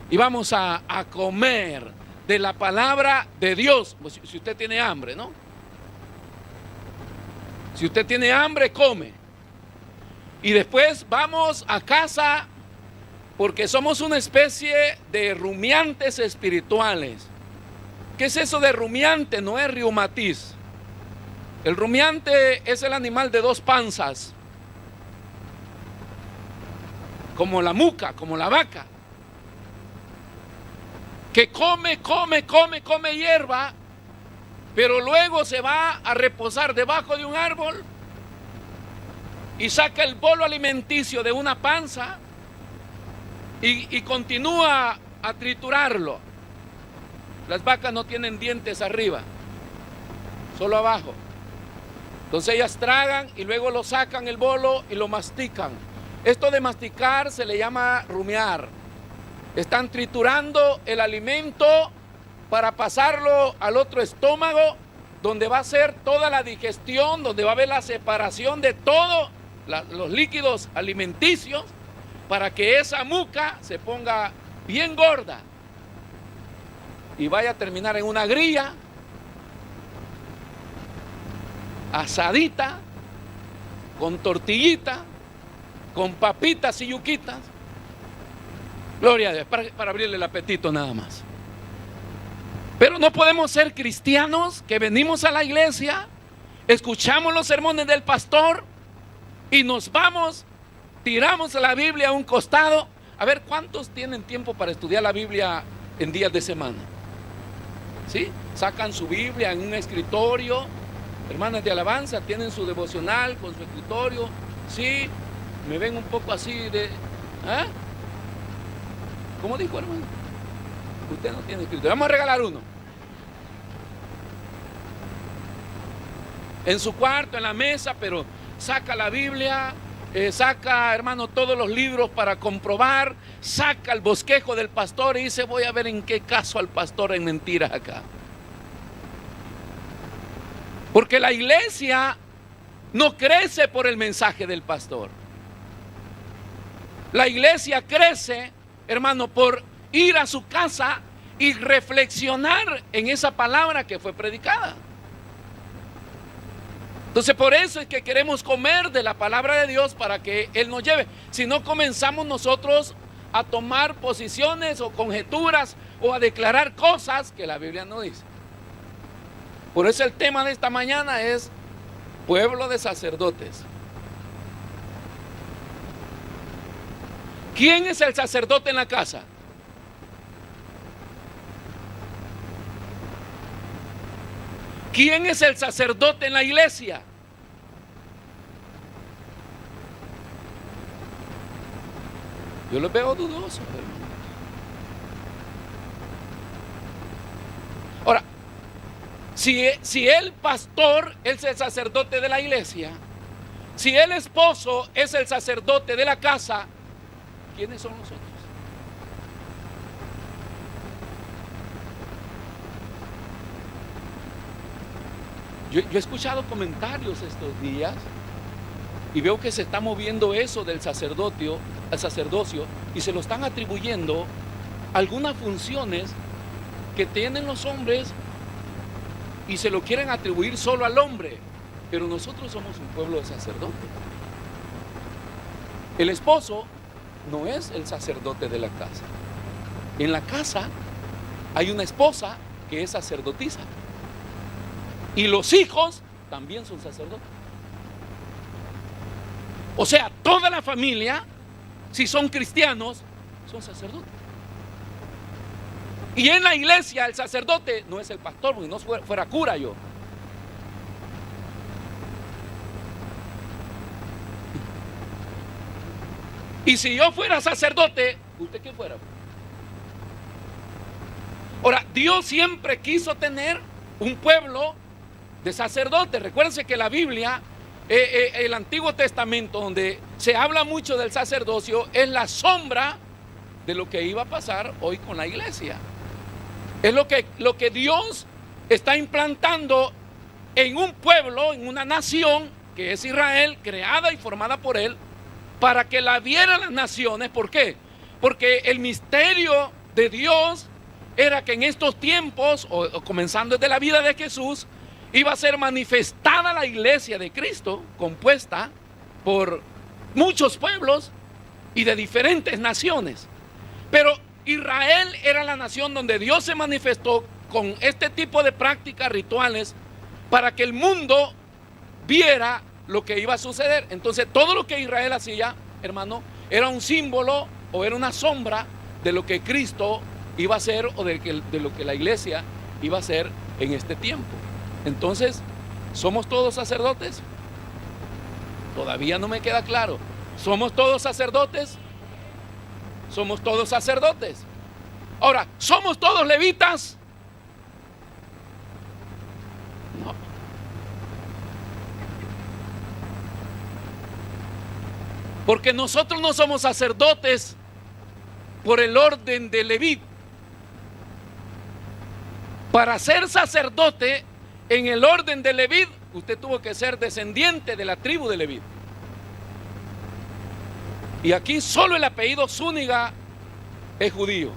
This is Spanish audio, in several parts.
y vamos a comer de la palabra de Dios. Pues si usted tiene hambre, ¿no? Si usted tiene hambre, come. Y después vamos a casa, porque somos una especie de rumiantes espirituales. ¿Qué es eso de rumiante? No es riumatiz. El rumiante es el animal de dos panzas, como la muca, como la vaca, que come hierba, pero luego se va a reposar debajo de un árbol y saca el bolo alimenticio de una panza y continúa a triturarlo. Las vacas no tienen dientes arriba, solo abajo. Entonces ellas tragan y luego lo sacan el bolo y lo mastican. Esto de masticar se le llama rumiar. Están triturando el alimento para pasarlo al otro estómago, donde va a ser toda la digestión, donde va a haber la separación de todos los líquidos alimenticios, para que esa muca se ponga bien gorda y vaya a terminar en una grilla asadita, con tortillita, con papitas y yuquitas. Gloria a Dios, para abrirle el apetito nada más. Pero no podemos ser cristianos que venimos a la iglesia, escuchamos los sermones del pastor y nos vamos, tiramos la Biblia a un costado. A ver, ¿cuántos tienen tiempo para estudiar la Biblia en días de semana? ¿Sí? Sacan su Biblia en un escritorio. Hermanas de alabanza, tienen su devocional con su escritorio. Sí, me ven un poco así de... ¿ah? ¿Cómo dijo, hermano? Usted no tiene escritorio. Vamos a regalar uno. En su cuarto, en la mesa, pero saca la Biblia, saca, hermano, todos los libros para comprobar, saca el bosquejo del pastor y dice, voy a ver en qué caso al pastor en mentiras acá. Porque la iglesia no crece por el mensaje del pastor. La iglesia crece, hermano, por ir a su casa y reflexionar en esa palabra que fue predicada. Entonces por eso es que queremos comer de la palabra de Dios para que Él nos lleve. Si no, comenzamos nosotros a tomar posiciones o conjeturas o a declarar cosas que la Biblia no dice. Por eso el tema de esta mañana es pueblo de sacerdotes. ¿Quién es el sacerdote en la casa? ¿Quién es el sacerdote en la iglesia? Yo los veo dudosos, hermano. Ahora, si el pastor es el sacerdote de la iglesia, si el esposo es el sacerdote de la casa, ¿quiénes son nosotros? Yo he escuchado comentarios estos días y veo que se está moviendo eso del sacerdocio y se lo están atribuyendo algunas funciones que tienen los hombres y se lo quieren atribuir solo al hombre, pero nosotros somos un pueblo de sacerdotes. El esposo no es el sacerdote de la casa. En la casa hay una esposa que es sacerdotisa y los hijos también son sacerdotes. O sea, toda la familia, si son cristianos, son sacerdotes. Y en la iglesia el sacerdote no es el pastor, porque no fuera cura yo. Y si yo fuera sacerdote, ¿usted qué fuera? Ahora, Dios siempre quiso tener un pueblo de sacerdotes. Recuérdense que la Biblia, el Antiguo Testamento, donde se habla mucho del sacerdocio, es la sombra de lo que iba a pasar hoy con la iglesia. Es lo que Dios está implantando en un pueblo, en una nación que es Israel, creada y formada por Él, para que la vieran las naciones. ¿Por qué? Porque el misterio de Dios era que en estos tiempos, o comenzando desde la vida de Jesús, iba a ser manifestada la iglesia de Cristo, compuesta por muchos pueblos y de diferentes naciones. Pero Israel era la nación donde Dios se manifestó con este tipo de prácticas rituales para que el mundo viera lo que iba a suceder. Entonces todo lo que Israel hacía, hermano, era un símbolo o era una sombra de lo que Cristo iba a hacer o de lo que la iglesia iba a hacer en este tiempo. Entonces, ¿somos todos sacerdotes? Todavía no me queda claro. ¿Somos todos sacerdotes? Somos todos sacerdotes. Ahora, ¿somos todos levitas? No. Porque nosotros no somos sacerdotes por el orden de Leví. Para ser sacerdote en el orden de Leví, usted tuvo que ser descendiente de la tribu de Leví. Y aquí solo el apellido Zúñiga es judío.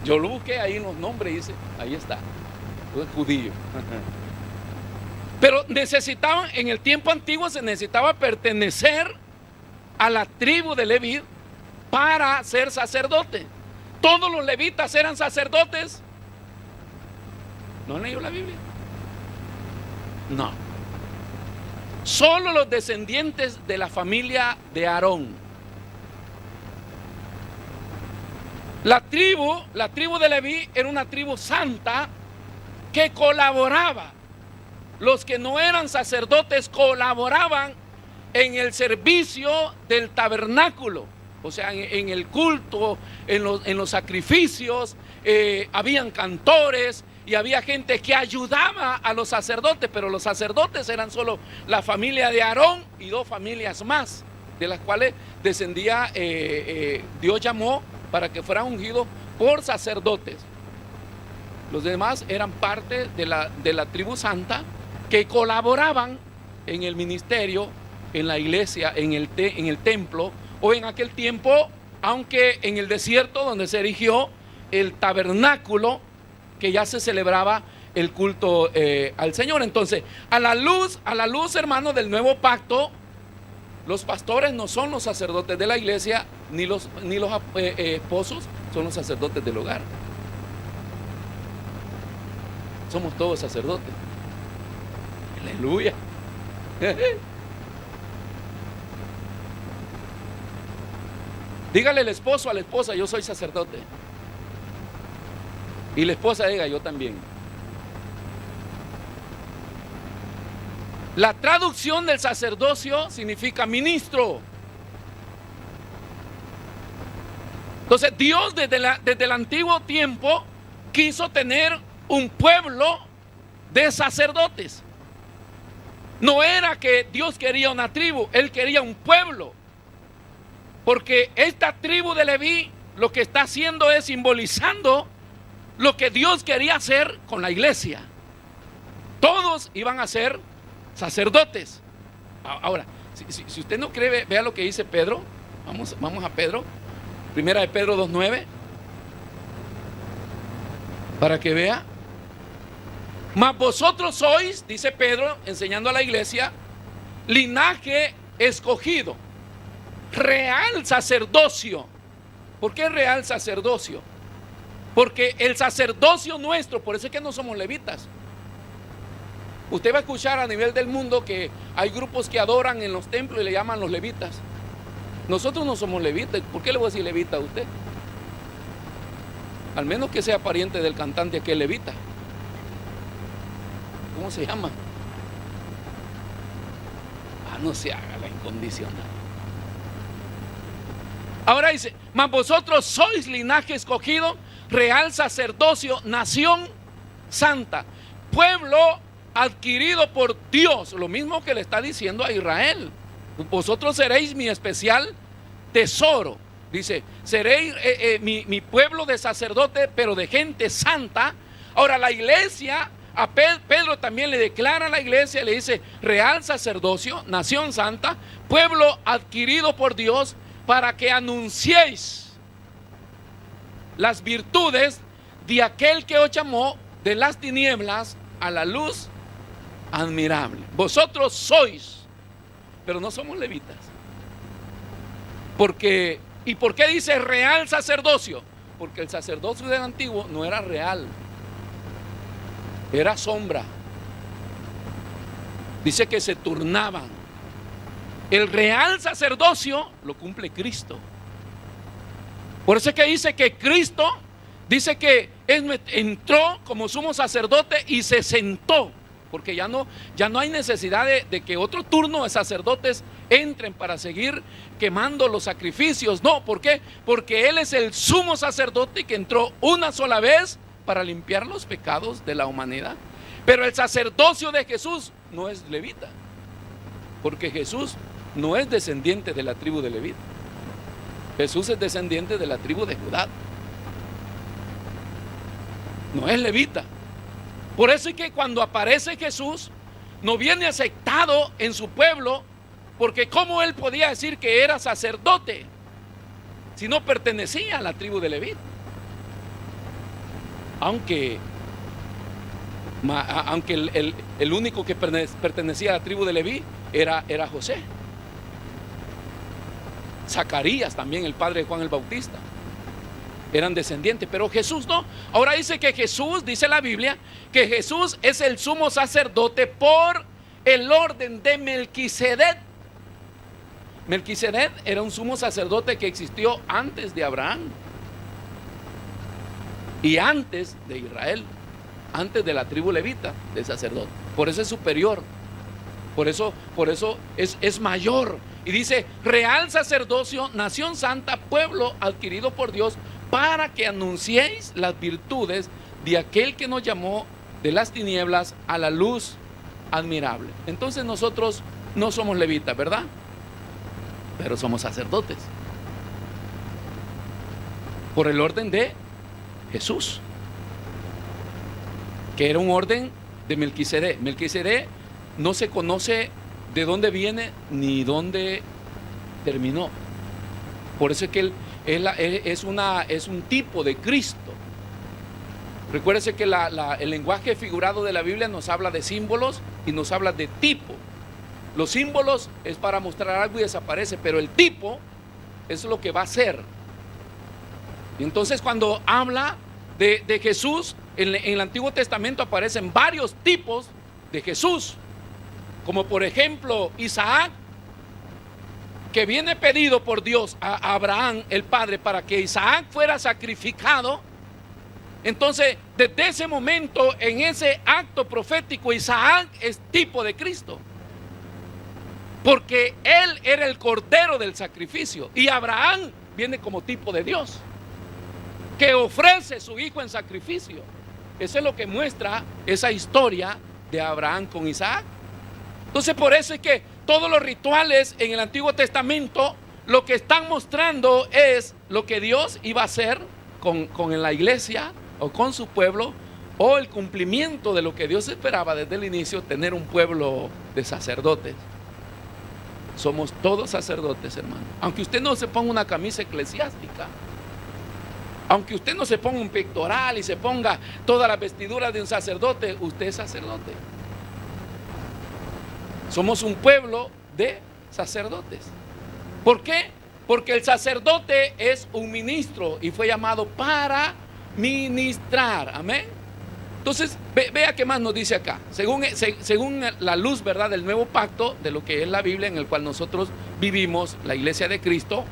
Yo lo busqué ahí en los nombres y dice, ahí está, es judío. Pero necesitaban, en el tiempo antiguo se necesitaba pertenecer a la tribu de Leví para ser sacerdote. Todos los levitas eran sacerdotes. ¿No han leído la Biblia? No. Solo los descendientes de la familia de Aarón. La tribu de Leví era una tribu santa que colaboraba. Los que no eran sacerdotes colaboraban en el servicio del tabernáculo, o sea, en el culto, en los sacrificios, habían cantores y había gente que ayudaba a los sacerdotes, pero los sacerdotes eran solo la familia de Aarón y 2 familias más, de las cuales descendía, Dios llamó para que fueran ungidos por sacerdotes. Los demás eran parte de la tribu santa que colaboraban en el ministerio, en la iglesia, en el templo, o en aquel tiempo, aunque en el desierto donde se erigió el tabernáculo, que ya se celebraba el culto al Señor. Entonces, a la luz, hermano, del nuevo pacto, los pastores no son los sacerdotes de la iglesia, ni los esposos son los sacerdotes del hogar. Somos todos sacerdotes. Aleluya. Dígale el esposo a la esposa, yo soy sacerdote. Y la esposa diga, yo también. La traducción del sacerdocio significa ministro. Entonces Dios desde el antiguo tiempo quiso tener un pueblo de sacerdotes. No era que Dios quería una tribu, Él quería un pueblo. Porque esta tribu de Leví lo que está haciendo es simbolizando lo que Dios quería hacer con la iglesia. Todos iban a ser sacerdotes. Ahora, si usted no cree, vea lo que dice Pedro. Vamos a Pedro. Primera de Pedro 2:9. Para que vea. Mas vosotros sois, dice Pedro, enseñando a la iglesia, linaje escogido, real sacerdocio. ¿Por qué real sacerdocio? Porque el sacerdocio nuestro, por eso es que no somos levitas. Usted va a escuchar a nivel del mundo que hay grupos que adoran en los templos y le llaman los levitas. Nosotros no somos levitas. ¿Por qué le voy a decir levita a usted? Al menos que sea pariente del cantante que es levita. ¿Cómo se llama? No se haga la incondicional. Ahora dice, mas vosotros sois linaje escogido, real sacerdocio, nación santa, pueblo adquirido por Dios. Lo mismo que le está diciendo a Israel. Vosotros seréis mi especial tesoro. Dice, seréis mi pueblo de sacerdote, pero de gente santa. Ahora la iglesia, a Pedro también le declara a la iglesia, le dice, real sacerdocio, nación santa, pueblo adquirido por Dios, para que anunciéis las virtudes de aquel que os llamó de las tinieblas a la luz admirable. Vosotros sois, pero no somos levitas. ¿Y por qué dice real sacerdocio? Porque el sacerdocio del antiguo no era real, era sombra. Dice que se turnaban. El real sacerdocio lo cumple Cristo. Por eso es que dice que Cristo, dice que entró como sumo sacerdote y se sentó. Porque ya no hay necesidad de que otro turno de sacerdotes entren para seguir quemando los sacrificios. No, ¿por qué? Porque Él es el sumo sacerdote que entró una sola vez para limpiar los pecados de la humanidad. Pero el sacerdocio de Jesús no es levita, porque Jesús no es descendiente de la tribu de Leví. Jesús es descendiente de la tribu de Judá. No es levita. Por eso es que cuando aparece Jesús, no viene aceptado en su pueblo, porque ¿cómo él podía decir que era sacerdote si no pertenecía a la tribu de Leví? Aunque el único que pertenecía a la tribu de Leví era José. Zacarías también, el padre de Juan el Bautista, eran descendientes, pero Jesús no. Ahora dice que Jesús, dice la Biblia, que Jesús es el sumo sacerdote por el orden de Melquisedec. Melquisedec era un sumo sacerdote que existió antes de Abraham y antes de Israel, antes de la tribu levita de sacerdote. Por eso es superior, por eso es mayor. Y dice real sacerdocio, nación santa, pueblo adquirido por Dios, para que anunciéis las virtudes de aquel que nos llamó de las tinieblas a la luz admirable. Entonces nosotros no somos levitas, ¿verdad? Pero somos sacerdotes por el orden de Jesús, que era un orden de Melquisedec. Melquisedec no se conoce de dónde viene ni dónde terminó. Por eso es que él es un tipo de Cristo. Recuérdese que el lenguaje figurado de la Biblia nos habla de símbolos y nos habla de tipo. Los símbolos es para mostrar algo y desaparece, pero el tipo es lo que va a ser. Y entonces cuando habla de Jesús, en el Antiguo Testamento aparecen varios tipos de Jesús, como por ejemplo Isaac, que viene pedido por Dios a Abraham, el padre, para que Isaac fuera sacrificado. Entonces, desde ese momento, en ese acto profético, Isaac es tipo de Cristo, porque él era el cordero del sacrificio, y Abraham viene como tipo de Dios, que ofrece su hijo en sacrificio. Eso es lo que muestra esa historia de Abraham con Isaac. Entonces, por eso es que todos los rituales en el Antiguo Testamento lo que están mostrando es lo que Dios iba a hacer con la iglesia o con su pueblo, o el cumplimiento de lo que Dios esperaba desde el inicio, tener un pueblo de sacerdotes. Somos todos sacerdotes, hermano. Aunque usted no se ponga una camisa eclesiástica, aunque usted no se ponga un pectoral y se ponga todas las vestiduras de un sacerdote, usted es sacerdote. Somos un pueblo de sacerdotes. ¿Por qué? Porque el sacerdote es un ministro y fue llamado para ministrar. Amén. Entonces, vea qué más nos dice acá. Según la luz, ¿verdad?, del nuevo pacto, de lo que es la Biblia en el cual nosotros vivimos, la iglesia de Cristo.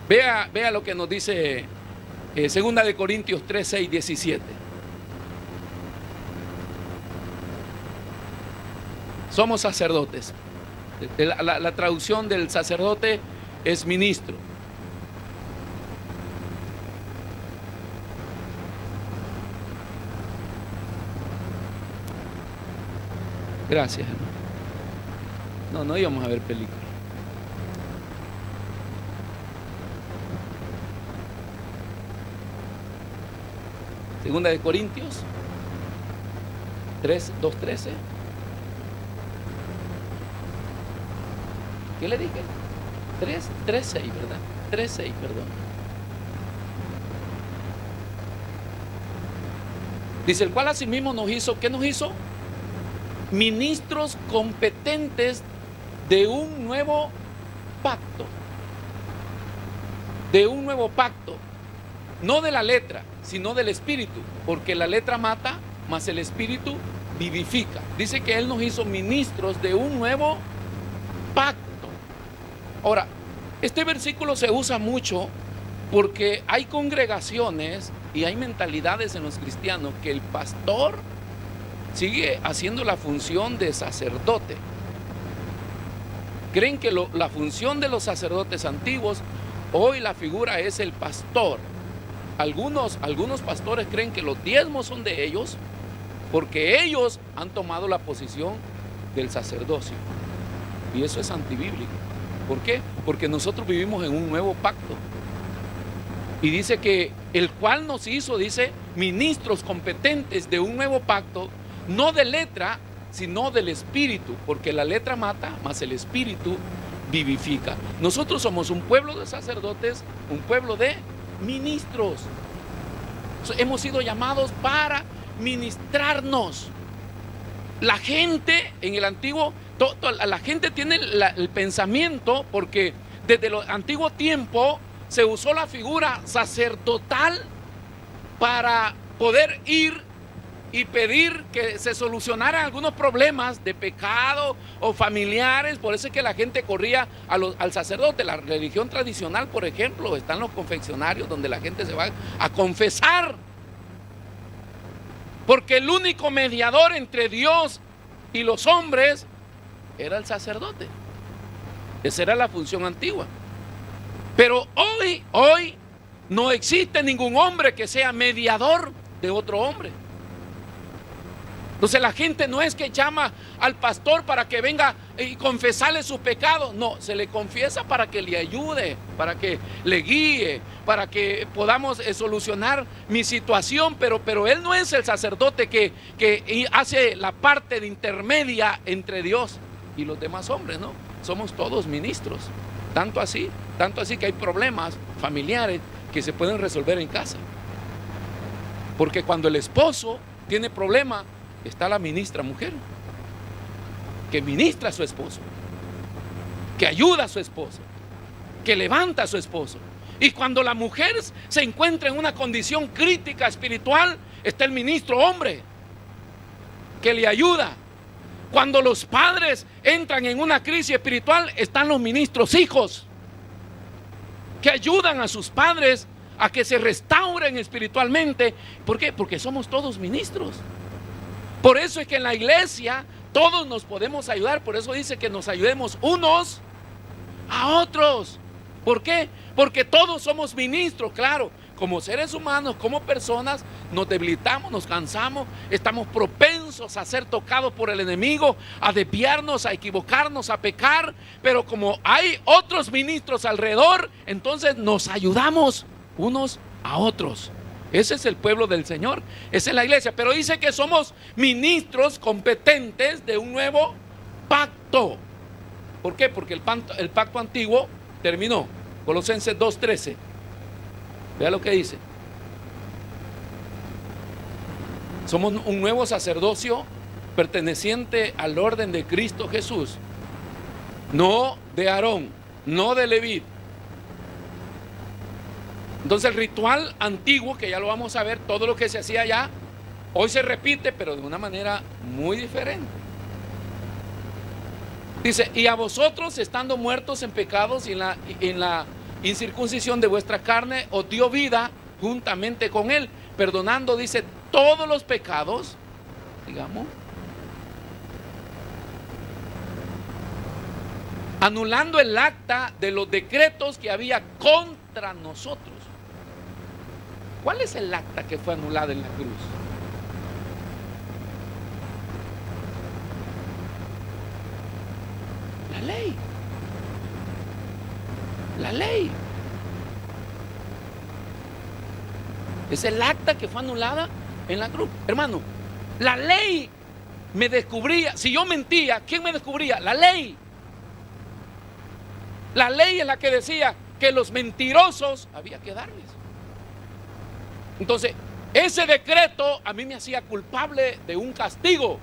Vea lo que nos dice 2 de Corintios 3, 6, 17. Somos sacerdotes. La traducción del sacerdote es ministro. Gracias, hermano. No íbamos a ver película. Segunda de Corintios 3, 2, 13. ¿Qué le dije? 3:6, ¿verdad? 3:6, perdón. Dice, el cual asimismo nos hizo, ¿qué nos hizo? Ministros competentes de un nuevo pacto. De un nuevo pacto. No de la letra, sino del espíritu. Porque la letra mata, mas el espíritu vivifica. Dice que Él nos hizo ministros de un nuevo pacto. Ahora, este versículo se usa mucho porque hay congregaciones y hay mentalidades en los cristianos que el pastor sigue haciendo la función de sacerdote. Creen que la función de los sacerdotes antiguos, hoy la figura es el pastor. Algunos pastores creen que los diezmos son de ellos porque ellos han tomado la posición del sacerdocio. Y eso es antibíblico. ¿Por qué? Porque nosotros vivimos en un nuevo pacto. Y dice que el cual nos hizo, dice, ministros competentes de un nuevo pacto, no de letra, sino del espíritu, porque la letra mata, mas el espíritu vivifica. Nosotros somos un pueblo de sacerdotes, un pueblo de ministros. Hemos sido llamados para ministrarnos. La gente en el antiguo, la gente tiene el pensamiento, porque desde el antiguo tiempo se usó la figura sacerdotal para poder ir y pedir que se solucionaran algunos problemas de pecado o familiares. Por eso es que la gente corría al sacerdote. La religión tradicional, por ejemplo, están los confesionarios donde la gente se va a confesar, porque el único mediador entre Dios y los hombres era el sacerdote. Esa era la función antigua. Pero hoy no existe ningún hombre que sea mediador de otro hombre. Entonces la gente no es que llama al pastor para que venga y confesarle sus pecados. No, se le confiesa para que le ayude, para que le guíe, para que podamos solucionar mi situación. Pero él no es el sacerdote que hace la parte de intermedia entre Dios y los demás hombres, ¿no? Somos todos ministros. Tanto así que hay problemas familiares que se pueden resolver en casa. Porque cuando el esposo tiene problema, está la ministra mujer, que ministra a su esposo, que ayuda a su esposo, que levanta a su esposo. Y cuando la mujer se encuentra en una condición crítica espiritual, está el ministro hombre, que le ayuda. Cuando los padres entran en una crisis espiritual, están los ministros hijos, que ayudan a sus padres a que se restauren espiritualmente. ¿Por qué? Porque somos todos ministros. Por eso es que en la iglesia todos nos podemos ayudar. Por eso dice que nos ayudemos unos a otros. ¿Por qué? Porque todos somos ministros, claro. Como seres humanos, como personas, nos debilitamos, nos cansamos, estamos propensos a ser tocados por el enemigo, a desviarnos, a equivocarnos, a pecar. Pero como hay otros ministros alrededor, entonces nos ayudamos unos a otros. Ese es el pueblo del Señor, esa es la iglesia. Pero dice que somos ministros competentes de un nuevo pacto. ¿Por qué? Porque el pacto antiguo terminó. Colosenses 2:13. Vea lo que dice. Somos un nuevo sacerdocio perteneciente al orden de Cristo Jesús. No de Aarón, no de Leví. Entonces el ritual antiguo, que ya lo vamos a ver, todo lo que se hacía allá, hoy se repite, pero de una manera muy diferente. Dice, y a vosotros, estando muertos en pecados y en la incircuncisión de vuestra carne, os dio vida juntamente con él, perdonando, dice, todos los pecados, digamos, anulando el acta de los decretos que había contra nosotros. ¿Cuál es el acta que fue anulada en la cruz? La ley. La ley. Es el acta que fue anulada en la cruz. Hermano, la ley me descubría. Si yo mentía, ¿quién me descubría? La ley. La ley es la que decía que los mentirosos había que darles. Entonces, ese decreto a mí me hacía culpable de un castigo.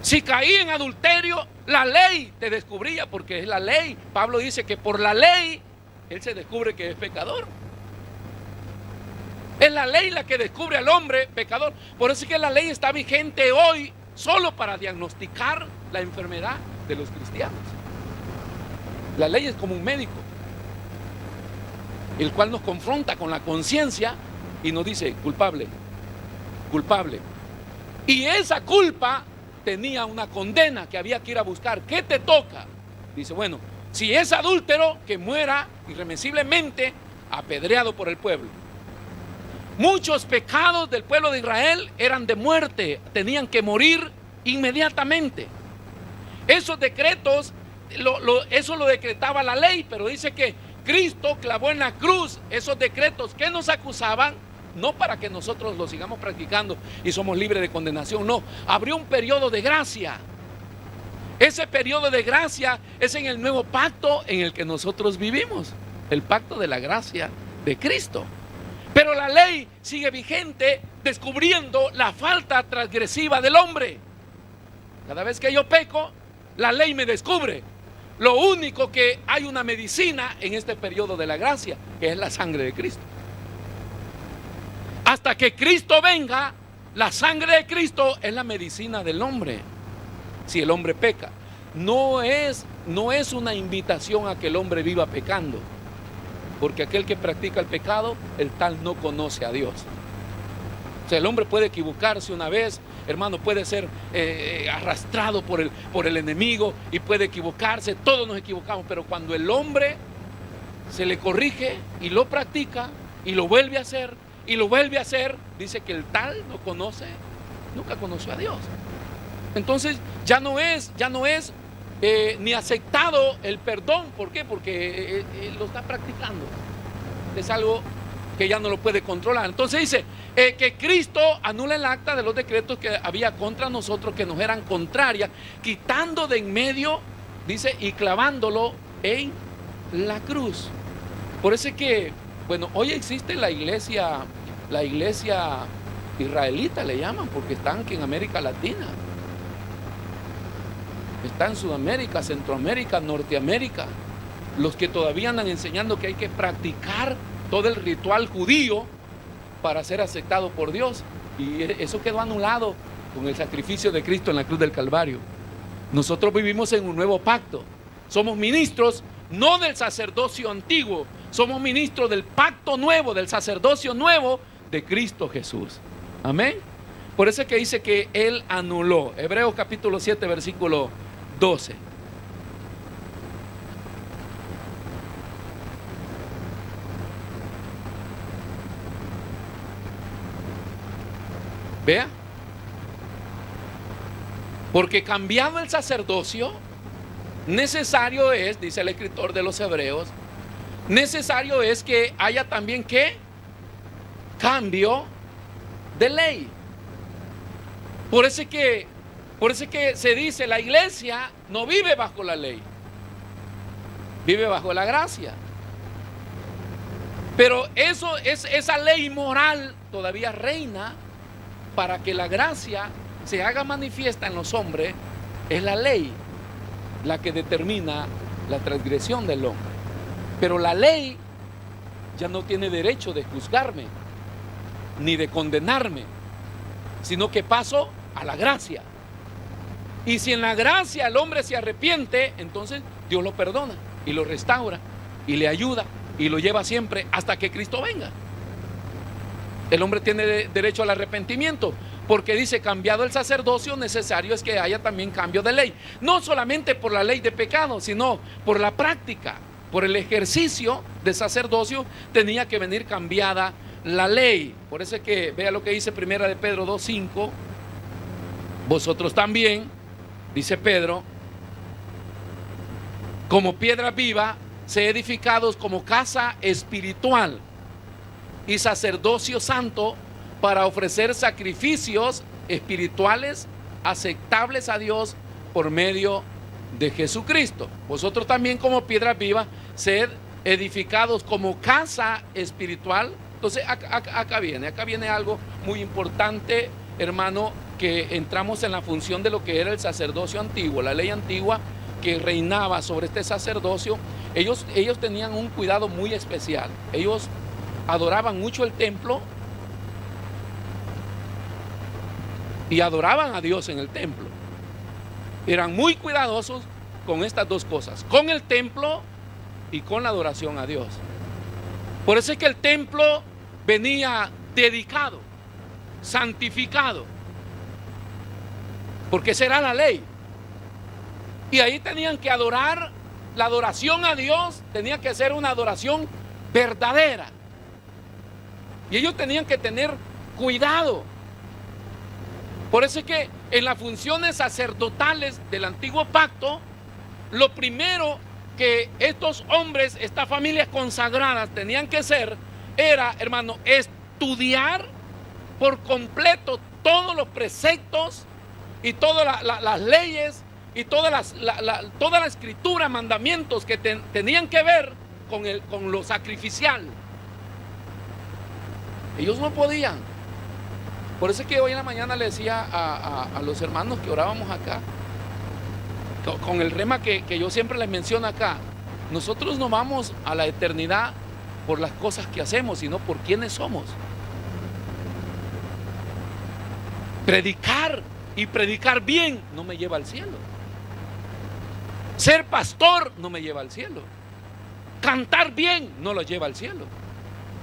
Si caí en adulterio, la ley te descubría, porque es la ley. Pablo dice que por la ley él se descubre que es pecador. Es la ley la que descubre al hombre pecador. Por eso es que la ley está vigente hoy solo para diagnosticar la enfermedad de los cristianos. La ley es como un médico, el cual nos confronta con la conciencia y nos dice culpable, culpable. Y esa culpa tenía una condena que había que ir a buscar. ¿Qué te toca? Dice, bueno, si es adúltero, que muera irremisiblemente apedreado por el pueblo. Muchos pecados del pueblo de Israel eran de muerte, tenían que morir inmediatamente. Esos decretos, eso lo decretaba la ley, pero dice que Cristo clavó en la cruz esos decretos que nos acusaban, no para que nosotros los sigamos practicando y somos libres de condenación, no, abrió un periodo de gracia. Ese periodo de gracia es en el nuevo pacto en el que nosotros vivimos, el pacto de la gracia de Cristo. Pero la ley sigue vigente, descubriendo la falta transgresiva del hombre. Cada vez que yo peco, la ley me descubre. Lo único que hay una medicina en este periodo de la gracia, que es la sangre de Cristo. Hasta que Cristo venga, la sangre de Cristo es la medicina del hombre. Si el hombre peca, no es una invitación a que el hombre viva pecando, porque aquel que practica el pecado, el tal no conoce a Dios. O sea, el hombre puede equivocarse una vez, hermano, puede ser arrastrado por el enemigo y puede equivocarse, todos nos equivocamos, pero cuando el hombre se le corrige y lo practica y lo vuelve a hacer y lo vuelve a hacer, dice que el tal no conoce, nunca conoció a Dios. Entonces ya no es ni aceptado el perdón. ¿Por qué? Porque lo está practicando. Es algo que ya no lo puede controlar. Entonces dice que Cristo anula el acta de los decretos que había contra nosotros, que nos eran contrarias, quitando de en medio, dice, y clavándolo en la cruz. Por eso es que, bueno, hoy existe la iglesia israelita, le llaman, porque están aquí en América Latina. Está en Sudamérica, Centroamérica, Norteamérica. Los que todavía andan enseñando que hay que practicar todo el ritual judío para ser aceptado por Dios. Y eso quedó anulado con el sacrificio de Cristo en la cruz del Calvario. Nosotros vivimos en un nuevo pacto. Somos ministros no del sacerdocio antiguo, somos ministros del pacto nuevo, del sacerdocio nuevo de Cristo Jesús. Amén. Por eso es que dice que Él anuló. Hebreos capítulo 7, versículo 12. Vea. Porque cambiado el sacerdocio, necesario es, dice el escritor de los Hebreos, necesario es que haya también ¿qué? Cambio de ley. Por eso es que se dice, la iglesia no vive bajo la ley, vive bajo la gracia. Pero esa ley moral todavía reina para que la gracia se haga manifiesta en los hombres. Es la ley la que determina la transgresión del hombre. Pero la ley ya no tiene derecho de juzgarme ni de condenarme, sino que paso a la gracia. Y si en la gracia el hombre se arrepiente, entonces Dios lo perdona y lo restaura y le ayuda y lo lleva siempre hasta que Cristo venga. El hombre tiene derecho al arrepentimiento, porque dice, cambiado el sacerdocio, necesario es que haya también cambio de ley. No solamente por la ley de pecado, sino por la práctica, por el ejercicio de sacerdocio, tenía que venir cambiada la ley. Por eso es que vea lo que dice Primera de Pedro 2:5. Vosotros también, dice Pedro, como piedra viva, se edificados como casa espiritual y sacerdocio santo, para ofrecer sacrificios espirituales aceptables a Dios por medio de Jesucristo. Vosotros también como piedras vivas, sed edificados como casa espiritual. Entonces acá viene algo muy importante, hermano, que entramos en la función de lo que era el sacerdocio antiguo, la ley antigua que reinaba sobre este sacerdocio. Ellos tenían un cuidado muy especial. Ellos adoraban mucho el templo y adoraban a Dios en el templo. Eran muy cuidadosos con estas dos cosas, con el templo y con la adoración a Dios. Por eso es que el templo venía dedicado, santificado, porque esa era la ley. Y ahí tenían que adorar, la adoración a Dios tenía que ser una adoración verdadera. Y ellos tenían que tener cuidado. Por eso es que en las funciones sacerdotales del antiguo pacto, lo primero que estos hombres, estas familias consagradas tenían que hacer era, hermano, estudiar por completo todos los preceptos y todas las leyes y toda la escritura, mandamientos que tenían que ver con lo sacrificial. Ellos no podían. Por eso es que hoy en la mañana le decía a los hermanos que orábamos acá, con el rema que yo siempre les menciono acá: nosotros no vamos a la eternidad por las cosas que hacemos, sino por quienes somos. Predicar y predicar bien no me lleva al cielo. Ser pastor no me lleva al cielo. Cantar bien no lo lleva al cielo.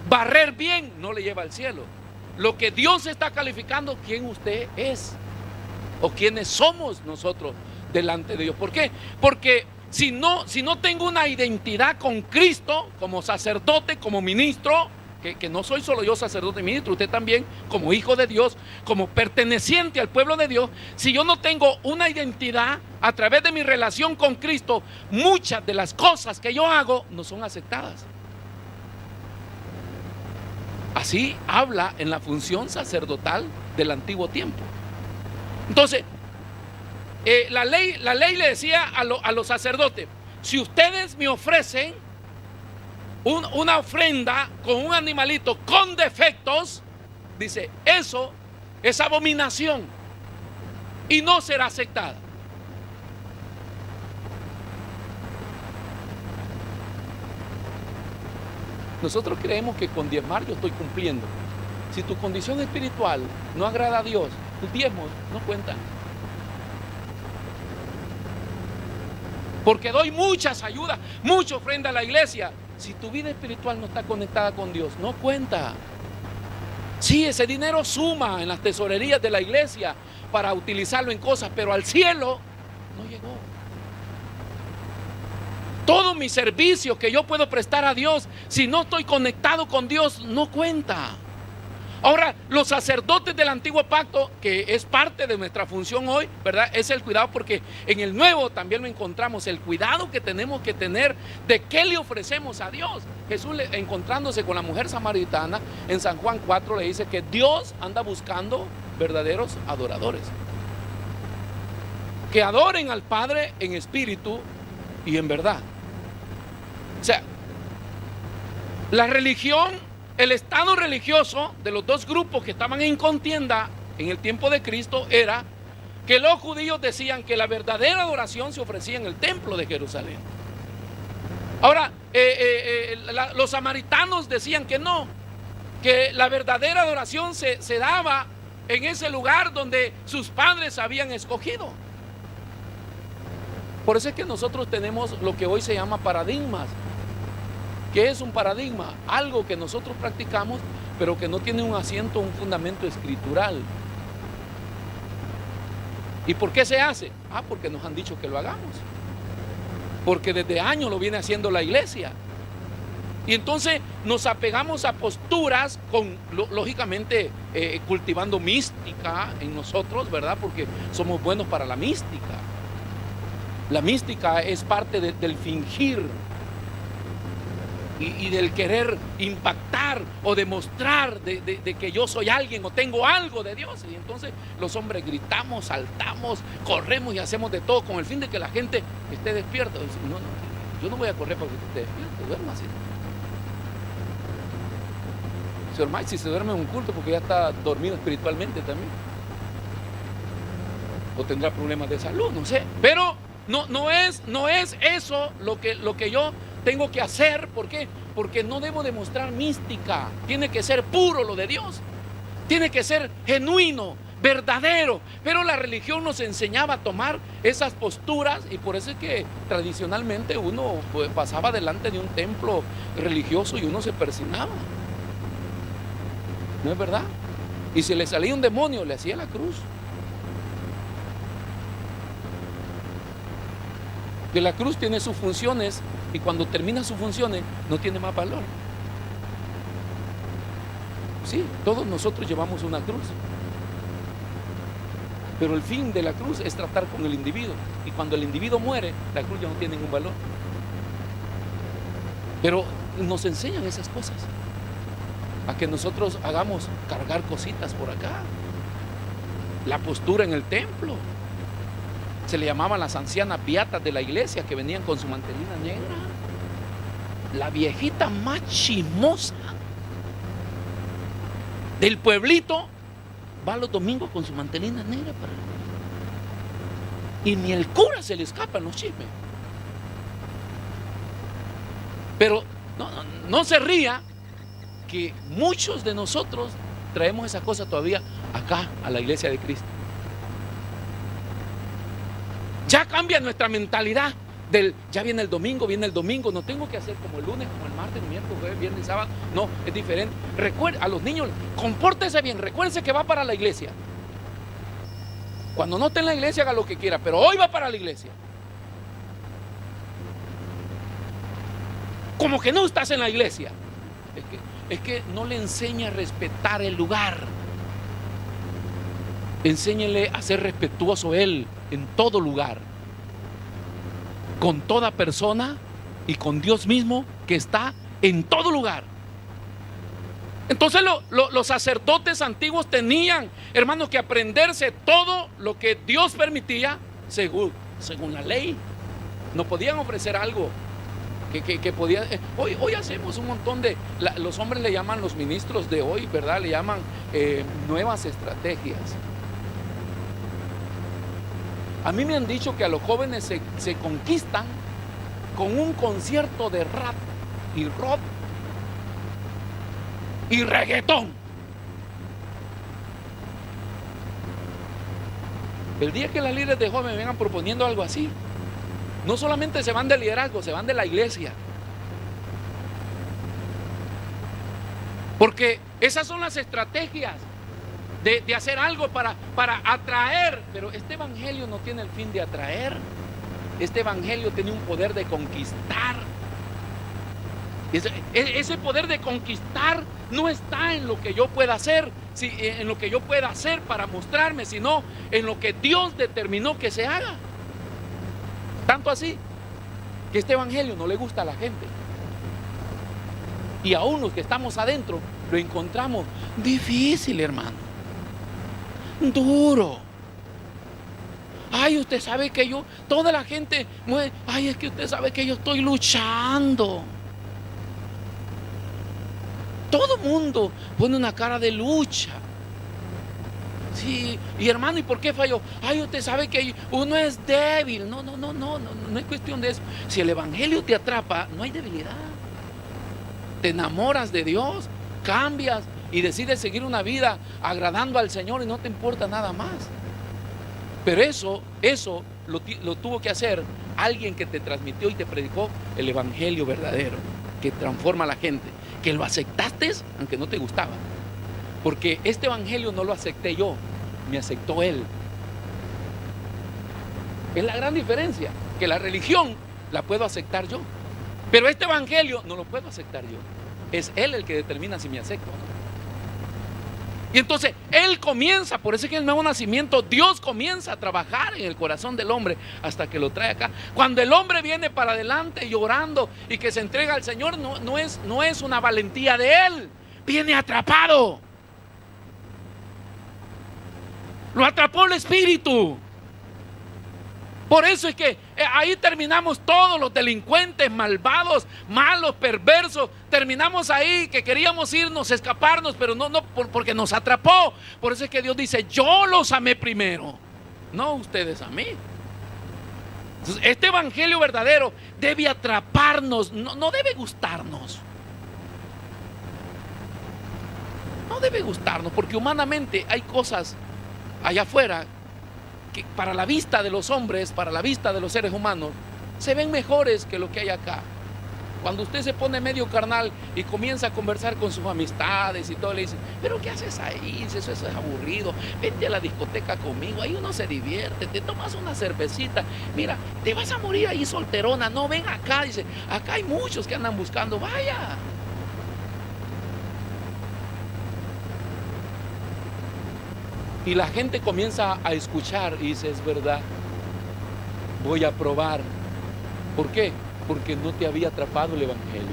Barrer bien no le lleva al cielo. Lo que Dios está calificando, quién usted es o quiénes somos nosotros delante de Dios. ¿Por qué? Porque si no tengo una identidad con Cristo como sacerdote, como ministro, que no soy solo yo sacerdote y ministro, usted también como hijo de Dios, como perteneciente al pueblo de Dios, si yo no tengo una identidad a través de mi relación con Cristo, muchas de las cosas que yo hago no son aceptadas. Así habla en la función sacerdotal del antiguo tiempo. Entonces, la ley le decía a los sacerdotes: si ustedes me ofrecen una ofrenda con un animalito con defectos, dice, eso es abominación y no será aceptada. Nosotros creemos que con diezmar yo estoy cumpliendo. Si tu condición espiritual no agrada a Dios, tus diezmos no cuentan. Porque doy muchas ayudas, mucha ofrenda a la iglesia. Si tu vida espiritual no está conectada con Dios, no cuenta. Sí, ese dinero suma en las tesorerías de la iglesia para utilizarlo en cosas, pero al cielo no llegó. Todo mi servicio que yo puedo prestar a Dios, si no estoy conectado con Dios, no cuenta. Ahora, los sacerdotes del antiguo pacto, que es parte de nuestra función hoy, ¿verdad? Es el cuidado, porque en el nuevo también lo encontramos, el cuidado que tenemos que tener de qué le ofrecemos a Dios. Jesús, encontrándose con la mujer samaritana en San Juan 4, le dice que Dios anda buscando verdaderos adoradores, que adoren al Padre en espíritu y en verdad. O sea, la religión, el estado religioso de los dos grupos que estaban en contienda en el tiempo de Cristo era que los judíos decían que la verdadera adoración se ofrecía en el templo de Jerusalén. Ahora, los samaritanos decían que no, que la verdadera adoración se daba en ese lugar donde sus padres habían escogido. Por eso es que nosotros tenemos lo que hoy se llama paradigmas. ¿Qué es un paradigma? Algo que nosotros practicamos, pero que no tiene un asiento, un fundamento escritural. ¿Y por qué se hace? Porque nos han dicho que lo hagamos. Porque desde años lo viene haciendo la iglesia. Y entonces nos apegamos a posturas lógicamente cultivando mística en nosotros, ¿verdad? Porque somos buenos para la mística. La mística es parte del fingir. y del querer impactar o demostrar de que yo soy alguien o tengo algo de Dios. Y entonces los hombres gritamos, saltamos, corremos y hacemos de todo con el fin de que la gente esté despierta. No, yo no voy a correr para que esté despierto, duerma así. Señor Mike, si se duerme en un culto porque ya está dormido espiritualmente también, o tendrá problemas de salud, no sé. Pero no es eso lo que yo tengo que hacer. ¿Por qué? Porque no debo demostrar mística. Tiene que ser puro lo de Dios. Tiene que ser genuino, verdadero. Pero la religión nos enseñaba a tomar esas posturas, y por eso es que tradicionalmente uno pasaba delante de un templo religioso y uno se persignaba. ¿No es verdad? Y si le salía un demonio, le hacía la cruz. Que la cruz tiene sus funciones, y cuando termina sus funciones no tiene más valor. Sí, todos nosotros llevamos una cruz, pero el fin de la cruz es tratar con el individuo, y cuando el individuo muere, la cruz ya no tiene ningún valor. Pero nos enseñan esas cosas, a que nosotros hagamos cargar cositas por acá. La postura en el templo. Se le llamaban las ancianas beatas de la iglesia, que venían con su mantelina negra. La viejita más chismosa del pueblito va los domingos con su mantelina negra para... y ni el cura se le escapan los chismes. Pero no se ría, que muchos de nosotros traemos esa cosa todavía acá a la iglesia de Cristo. Ya cambia nuestra mentalidad del ya viene el domingo, no tengo que hacer como el lunes, como el martes, el miércoles, jueves, viernes, sábado. No, es diferente. Recuerda, a los niños, compórtese bien, recuérdense que va para la iglesia. Cuando no esté en la iglesia, haga lo que quiera, pero hoy va para la iglesia. Como que no estás en la iglesia. Es que no le enseña a respetar el lugar. Enséñele a ser respetuoso él en todo lugar, con toda persona y con Dios mismo, que está en todo lugar. Entonces los sacerdotes antiguos tenían, hermanos, que aprenderse todo lo que Dios permitía según la ley. No podían ofrecer algo que podía. Hoy hacemos un montón de, los hombres le llaman, los ministros de hoy, ¿verdad? Le llaman nuevas estrategias. A mí me han dicho que a los jóvenes se conquistan con un concierto de rap y rock y reggaetón. El día que las líderes de jóvenes vengan proponiendo algo así, no solamente se van de liderazgo, se van de la iglesia. Porque esas son las estrategias de hacer algo para atraer. Pero este evangelio no tiene el fin de atraer. Este evangelio tiene un poder de conquistar. Ese poder de conquistar no está en lo que yo pueda hacer, en lo que yo pueda hacer para mostrarme, sino en lo que Dios determinó que se haga. Tanto así que este evangelio no le gusta a la gente, y aún los que estamos adentro lo encontramos difícil, hermano, duro. Ay, usted sabe que yo, toda la gente, ay, es que usted sabe que yo estoy luchando. Todo mundo pone una cara de lucha. Sí, y hermano, ¿y por qué falló? Ay, usted sabe que uno es débil. No es cuestión de eso. Si el evangelio te atrapa, no hay debilidad. Te enamoras de Dios, cambias y decides seguir una vida agradando al Señor, y no te importa nada más. Pero eso lo tuvo que hacer alguien que te transmitió y te predicó el evangelio verdadero, que transforma a la gente, que lo aceptaste aunque no te gustaba. Porque este evangelio no lo acepté yo, me aceptó Él. Es la gran diferencia, que la religión la puedo aceptar yo, pero este evangelio no lo puedo aceptar yo. Es Él el que determina si me acepto o no. Y entonces Él comienza, por eso es que el nuevo nacimiento, Dios comienza a trabajar en el corazón del hombre hasta que lo trae acá. Cuando el hombre viene para adelante llorando y que se entrega al Señor, no es una valentía de Él, viene atrapado. Lo atrapó el Espíritu. Por eso es que ahí terminamos todos los delincuentes, malvados, malos, perversos. Terminamos ahí que queríamos irnos, escaparnos, pero no porque nos atrapó. Por eso es que Dios dice: yo los amé primero, no ustedes a mí. Entonces, este evangelio verdadero debe atraparnos, no debe gustarnos. No debe gustarnos, porque humanamente hay cosas allá afuera que para la vista de los hombres, para la vista de los seres humanos, se ven mejores que lo que hay acá. Cuando usted se pone medio carnal y comienza a conversar con sus amistades y todo, le dicen: pero ¿qué haces ahí? Eso es aburrido, vente a la discoteca conmigo, ahí uno se divierte, te tomas una cervecita, mira, te vas a morir ahí solterona, no, ven acá, dice, acá hay muchos que andan buscando, vaya. Y la gente comienza a escuchar y dice: es verdad, voy a probar. ¿Por qué? Porque no te había atrapado el evangelio.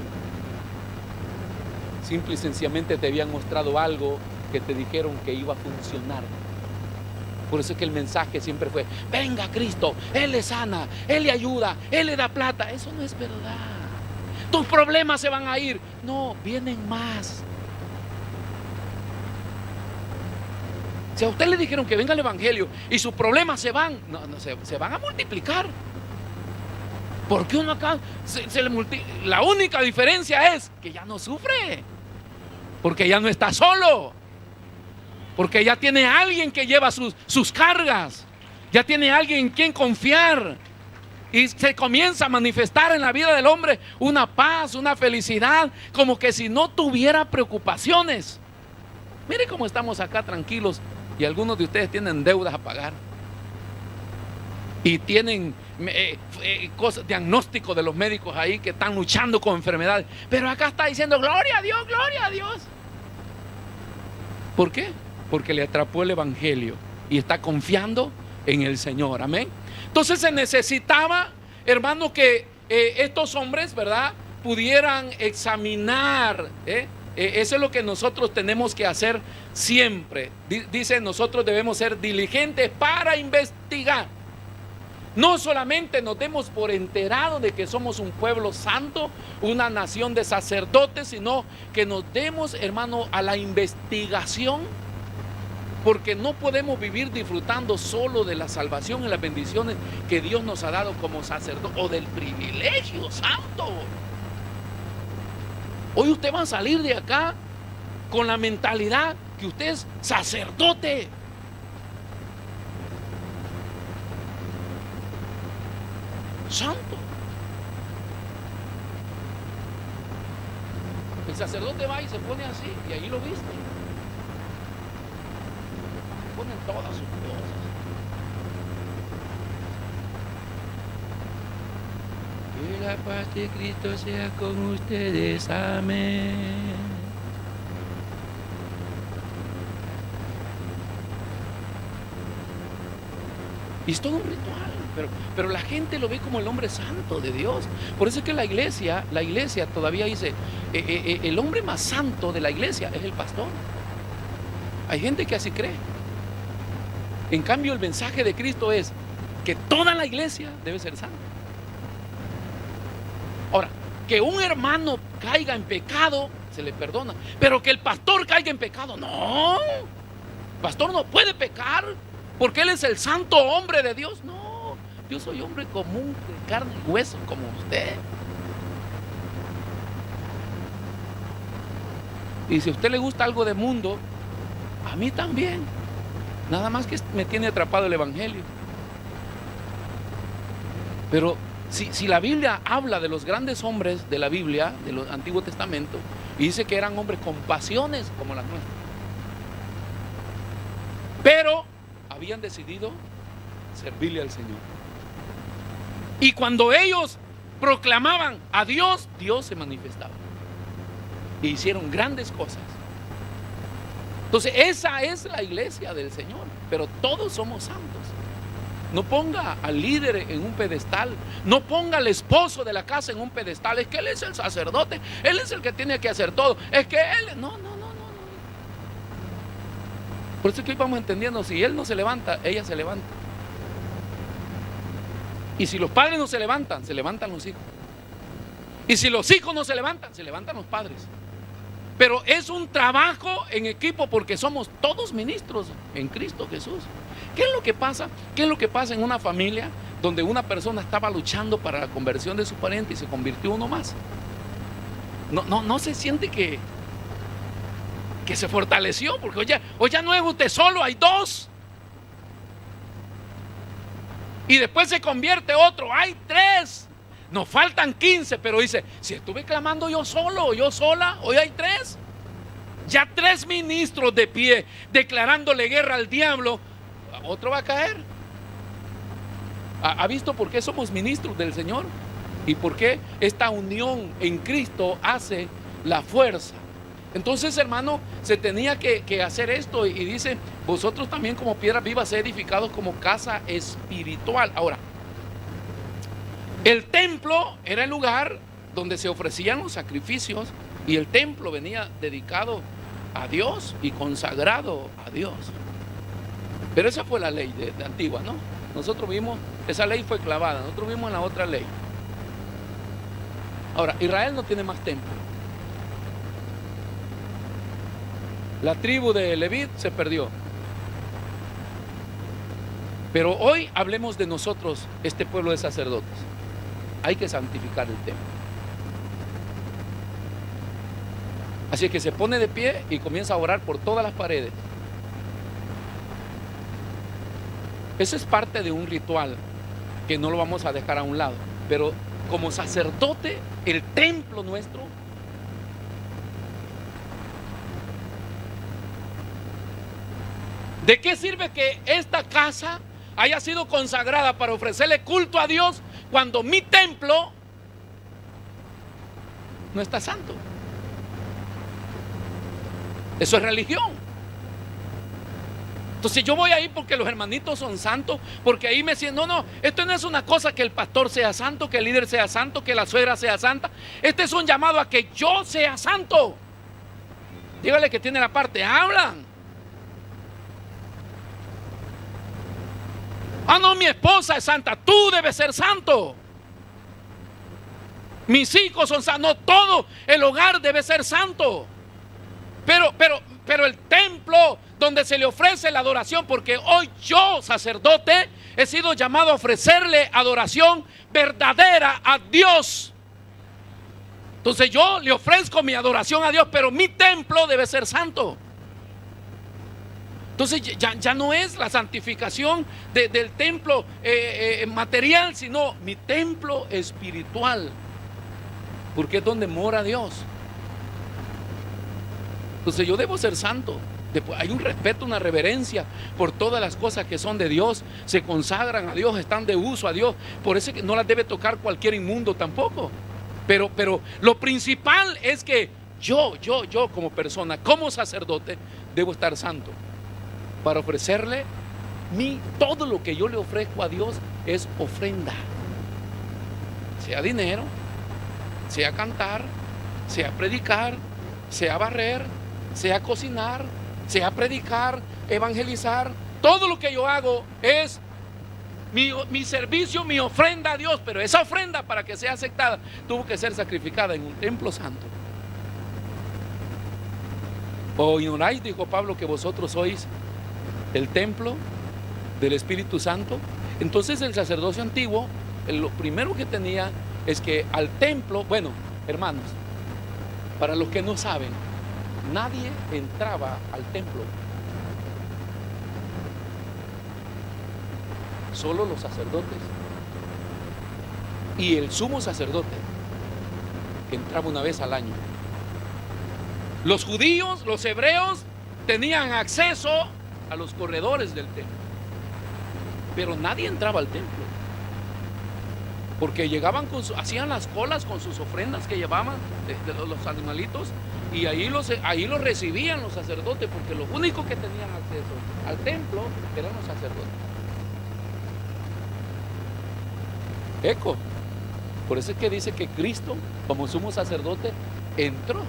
Simple y sencillamente te habían mostrado algo que te dijeron que iba a funcionar. Por eso es que el mensaje siempre fue: venga Cristo, Él le sana, Él le ayuda, Él le da plata. Eso no es verdad. Tus problemas se van a ir. No, vienen más. Si a usted le dijeron que venga el evangelio y sus problemas se van, se van a multiplicar. Porque uno acá la única diferencia es que ya no sufre, porque ya no está solo, porque ya tiene alguien que lleva sus cargas, ya tiene alguien en quien confiar, y se comienza a manifestar en la vida del hombre una paz, una felicidad, como que si no tuviera preocupaciones. Mire cómo estamos acá tranquilos. Y algunos de ustedes tienen deudas a pagar. Y tienen diagnóstico de los médicos ahí que están luchando con enfermedades. Pero acá está diciendo: gloria a Dios, gloria a Dios. ¿Por qué? Porque le atrapó el evangelio y está confiando en el Señor. Amén. Entonces se necesitaba, hermano, que estos hombres, ¿verdad?, pudieran examinar. Eso es lo que nosotros tenemos que hacer siempre. Dice: nosotros debemos ser diligentes para investigar. No solamente nos demos por enterados de que somos un pueblo santo, una nación de sacerdotes, sino que nos demos, hermano, a la investigación, porque no podemos vivir disfrutando solo de la salvación y las bendiciones que Dios nos ha dado como sacerdote, o del privilegio santo. Hoy usted va a salir de acá con la mentalidad que usted es sacerdote. Santo. El sacerdote va y se pone así, y ahí lo viste. Ponen todas sus cosas. Que la paz de Cristo sea con ustedes. Amén. Y es todo un ritual, pero la gente lo ve como el hombre santo de Dios. Por eso es que la iglesia todavía dice, el hombre más santo de la iglesia es el pastor. Hay gente que así cree. En cambio, el mensaje de Cristo es que toda la iglesia debe ser santa. Ahora, que un hermano caiga en pecado, se le perdona. Pero que el pastor caiga en pecado, no. El pastor no puede pecar, porque él es el santo hombre de Dios. No, yo soy hombre común, de carne y hueso, como usted. Y si a usted le gusta algo de mundo, a mí también. Nada más que me tiene atrapado el evangelio. Pero si la Biblia habla de los grandes hombres de la Biblia, del Antiguo Testamento, y dice que eran hombres con pasiones como las nuestras, pero habían decidido servirle al Señor. Y cuando ellos proclamaban a Dios, Dios se manifestaba. E hicieron grandes cosas. Entonces esa es la iglesia del Señor, pero todos somos santos. No ponga al líder en un pedestal, no ponga al esposo de la casa en un pedestal. Es que él es el sacerdote, él es el que tiene que hacer todo. Es que él, no. Por eso es que hoy vamos entendiendo, si él no se levanta, ella se levanta. Y si los padres no se levantan los hijos. Y si los hijos no se levantan los padres. Pero es un trabajo en equipo porque somos todos ministros en Cristo Jesús. ¿Qué es lo que pasa? ¿Qué es lo que pasa en una familia donde una persona estaba luchando para la conversión de su pariente y se convirtió uno más? No se siente que se fortaleció, porque hoy ya no es usted solo, hay dos. Y después se convierte otro, hay tres. Nos faltan 15, pero dice, si estuve clamando yo solo o yo sola, hoy hay 3. Ya 3 ministros de pie, declarándole guerra al diablo. Otro va a caer. ¿Ha visto por qué somos ministros del Señor? Y por qué esta unión en Cristo hace la fuerza. Entonces, hermano, se tenía que hacer esto. Y dice, vosotros también como piedras vivas sed edificados como casa espiritual. Ahora, el templo era el lugar donde se ofrecían los sacrificios, y el templo venía dedicado a Dios y consagrado a Dios. Pero esa fue la ley de antigua, ¿no? Nosotros vimos, esa ley fue clavada, nosotros vimos en la otra ley. Ahora, Israel no tiene más templo. La tribu de Leví se perdió. Pero hoy hablemos de nosotros, este pueblo de sacerdotes. Hay que santificar el templo. Así que se pone de pie y comienza a orar por todas las paredes. Eso es parte de un ritual que no lo vamos a dejar a un lado. Pero como sacerdote, el templo nuestro, ¿de qué sirve que esta casa haya sido consagrada para ofrecerle culto a Dios cuando mi templo no está santo? Eso es religión. Entonces yo voy ahí porque los hermanitos son santos, porque ahí me dicen, no, esto no es una cosa que el pastor sea santo, que el líder sea santo, que la suegra sea santa. Este es un llamado a que yo sea santo. Dígale que tiene la parte, hablan. No, mi esposa es santa, tú debes ser santo. Mis hijos son santos, no, todo el hogar debe ser santo. Pero el templo donde se le ofrece la adoración, porque hoy yo, sacerdote, he sido llamado a ofrecerle adoración verdadera a Dios. Entonces yo le ofrezco mi adoración a Dios, pero mi templo debe ser santo. Entonces ya no es la santificación del templo material, sino mi templo espiritual, porque es donde mora Dios. Entonces yo debo ser santo. Después hay un respeto, una reverencia por todas las cosas que son de Dios, se consagran a Dios, están de uso a Dios. Por eso es que no las debe tocar cualquier inmundo tampoco. Pero lo principal es que yo como persona, como sacerdote, debo estar santo para ofrecerle todo lo que yo le ofrezco a Dios es ofrenda. Sea dinero, sea cantar, sea predicar, sea barrer, sea cocinar, sea predicar, evangelizar. Todo lo que yo hago es mi servicio, mi ofrenda a Dios. Pero esa ofrenda, para que sea aceptada, tuvo que ser sacrificada en un templo santo. ¿O ignoráis, dijo Pablo, que vosotros sois el templo del Espíritu Santo? Entonces el sacerdocio antiguo, lo primero que tenía es que al templo, bueno, hermanos, para los que no saben, nadie entraba al templo, solo los sacerdotes y el sumo sacerdote, que entraba una vez al año. Los judíos, los hebreos, tenían acceso a los corredores del templo, pero nadie entraba al templo. porque llegaban hacían las colas con sus ofrendas que llevaban de los animalitos, y ahí los recibían los sacerdotes, porque los únicos que tenían acceso al templo eran los sacerdotes. Eco. Por eso es que dice que Cristo, como sumo sacerdote, entró.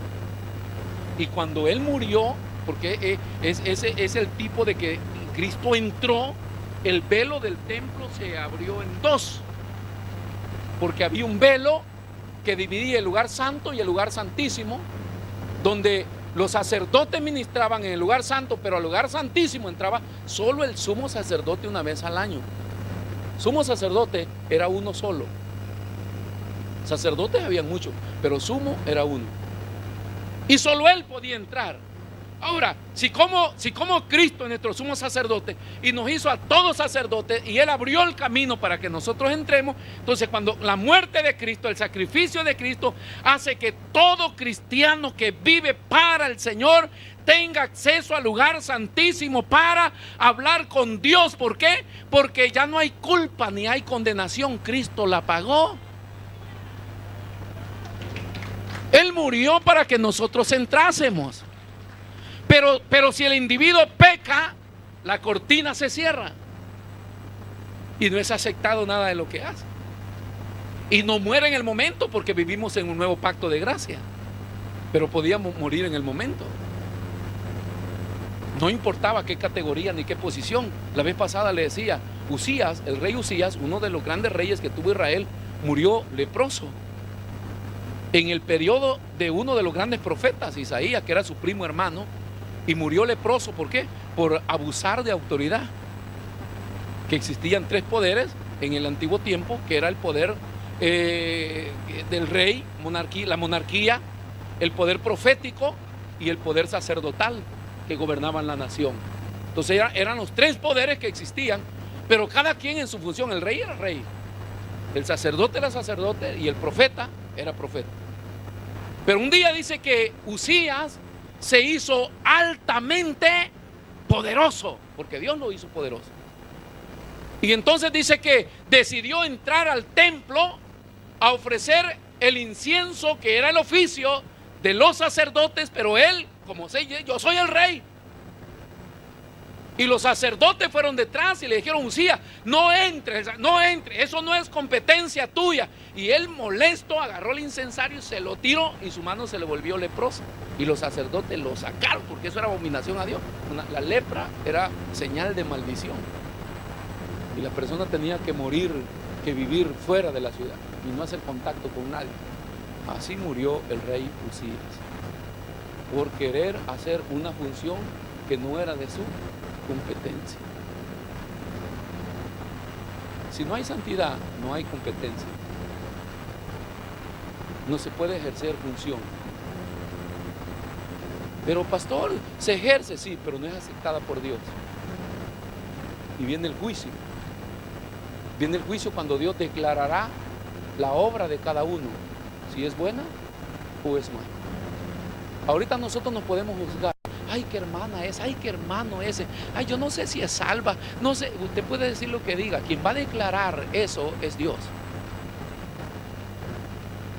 Y cuando Él murió, porque ese es el tipo de que Cristo entró, el velo del templo se abrió en dos. Porque había un velo que dividía el lugar santo y el lugar santísimo, donde los sacerdotes ministraban en el lugar santo, pero al lugar santísimo entraba solo el sumo sacerdote una vez al año. Sumo sacerdote era uno solo. Sacerdotes había muchos, pero sumo era uno. Y solo él podía entrar. Ahora, si como Cristo es nuestro sumo sacerdote y nos hizo a todos sacerdotes y Él abrió el camino para que nosotros entremos, entonces cuando la muerte de Cristo, el sacrificio de Cristo hace que todo cristiano que vive para el Señor tenga acceso al lugar santísimo para hablar con Dios. ¿Por qué? Porque ya no hay culpa ni hay condenación. Cristo la pagó. Él murió para que nosotros entrásemos. Pero si el individuo peca, la cortina se cierra y no es aceptado nada de lo que hace. Y no muere en el momento, porque vivimos en un nuevo pacto de gracia. Pero podíamos morir en el momento. No importaba qué categoría ni qué posición. La vez pasada le decía, Usías, el rey Usías, uno de los grandes reyes que tuvo Israel, murió leproso en el periodo de uno de los grandes profetas, Isaías, que era su primo hermano. Y murió leproso. ¿Por qué? Por abusar de autoridad. Que existían tres poderes en el antiguo tiempo, que era el poder del rey, la monarquía, el poder profético y el poder sacerdotal que gobernaban la nación. Entonces eran los tres poderes que existían, pero cada quien en su función. El rey era rey, el sacerdote era sacerdote y el profeta era profeta. Pero un día dice que Usías se hizo altamente poderoso, porque Dios lo hizo poderoso. Y entonces dice que decidió entrar al templo a ofrecer el incienso, que era el oficio de los sacerdotes, pero él, como sé, yo soy el rey. Y los sacerdotes fueron detrás y le dijeron, Usías, no entres, eso no es competencia tuya. Y él, molesto, agarró el incensario y se lo tiró y su mano se le volvió leprosa. Y los sacerdotes lo sacaron, porque eso era abominación a Dios. La lepra era señal de maldición. Y la persona tenía que morir, que vivir fuera de la ciudad y no hacer contacto con nadie. Así murió el rey Usías, por querer hacer una función que no era de su competencia. Si no hay santidad, no hay competencia. No se puede ejercer función. Pero pastor, se ejerce, sí, pero no es aceptada por Dios. Y viene el juicio. Viene el juicio cuando Dios declarará la obra de cada uno, si es buena o es mala. Ahorita nosotros nos podemos juzgar. Ay, qué hermana es, ay, qué hermano ese, ay, yo no sé si es salva, no sé, usted puede decir lo que diga. Quien va a declarar eso es Dios.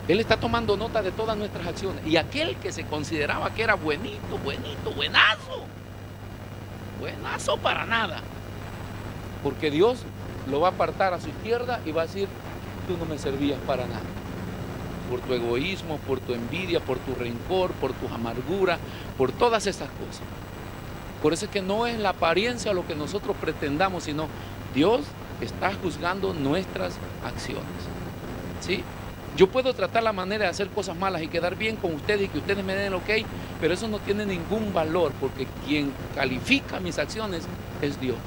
Él está tomando nota de todas nuestras acciones. Y aquel que se consideraba que era buenito, buenazo para nada, porque Dios lo va a apartar a su izquierda y va a decir, tú no me servías para nada. Por tu egoísmo, por tu envidia, por tu rencor, por tu amargura, por todas esas cosas. Por eso es que no es la apariencia lo que nosotros pretendamos, sino Dios está juzgando nuestras acciones. ¿Sí? Yo puedo tratar la manera de hacer cosas malas y quedar bien con ustedes y que ustedes me den el ok, pero eso no tiene ningún valor, porque quien califica mis acciones es Dios.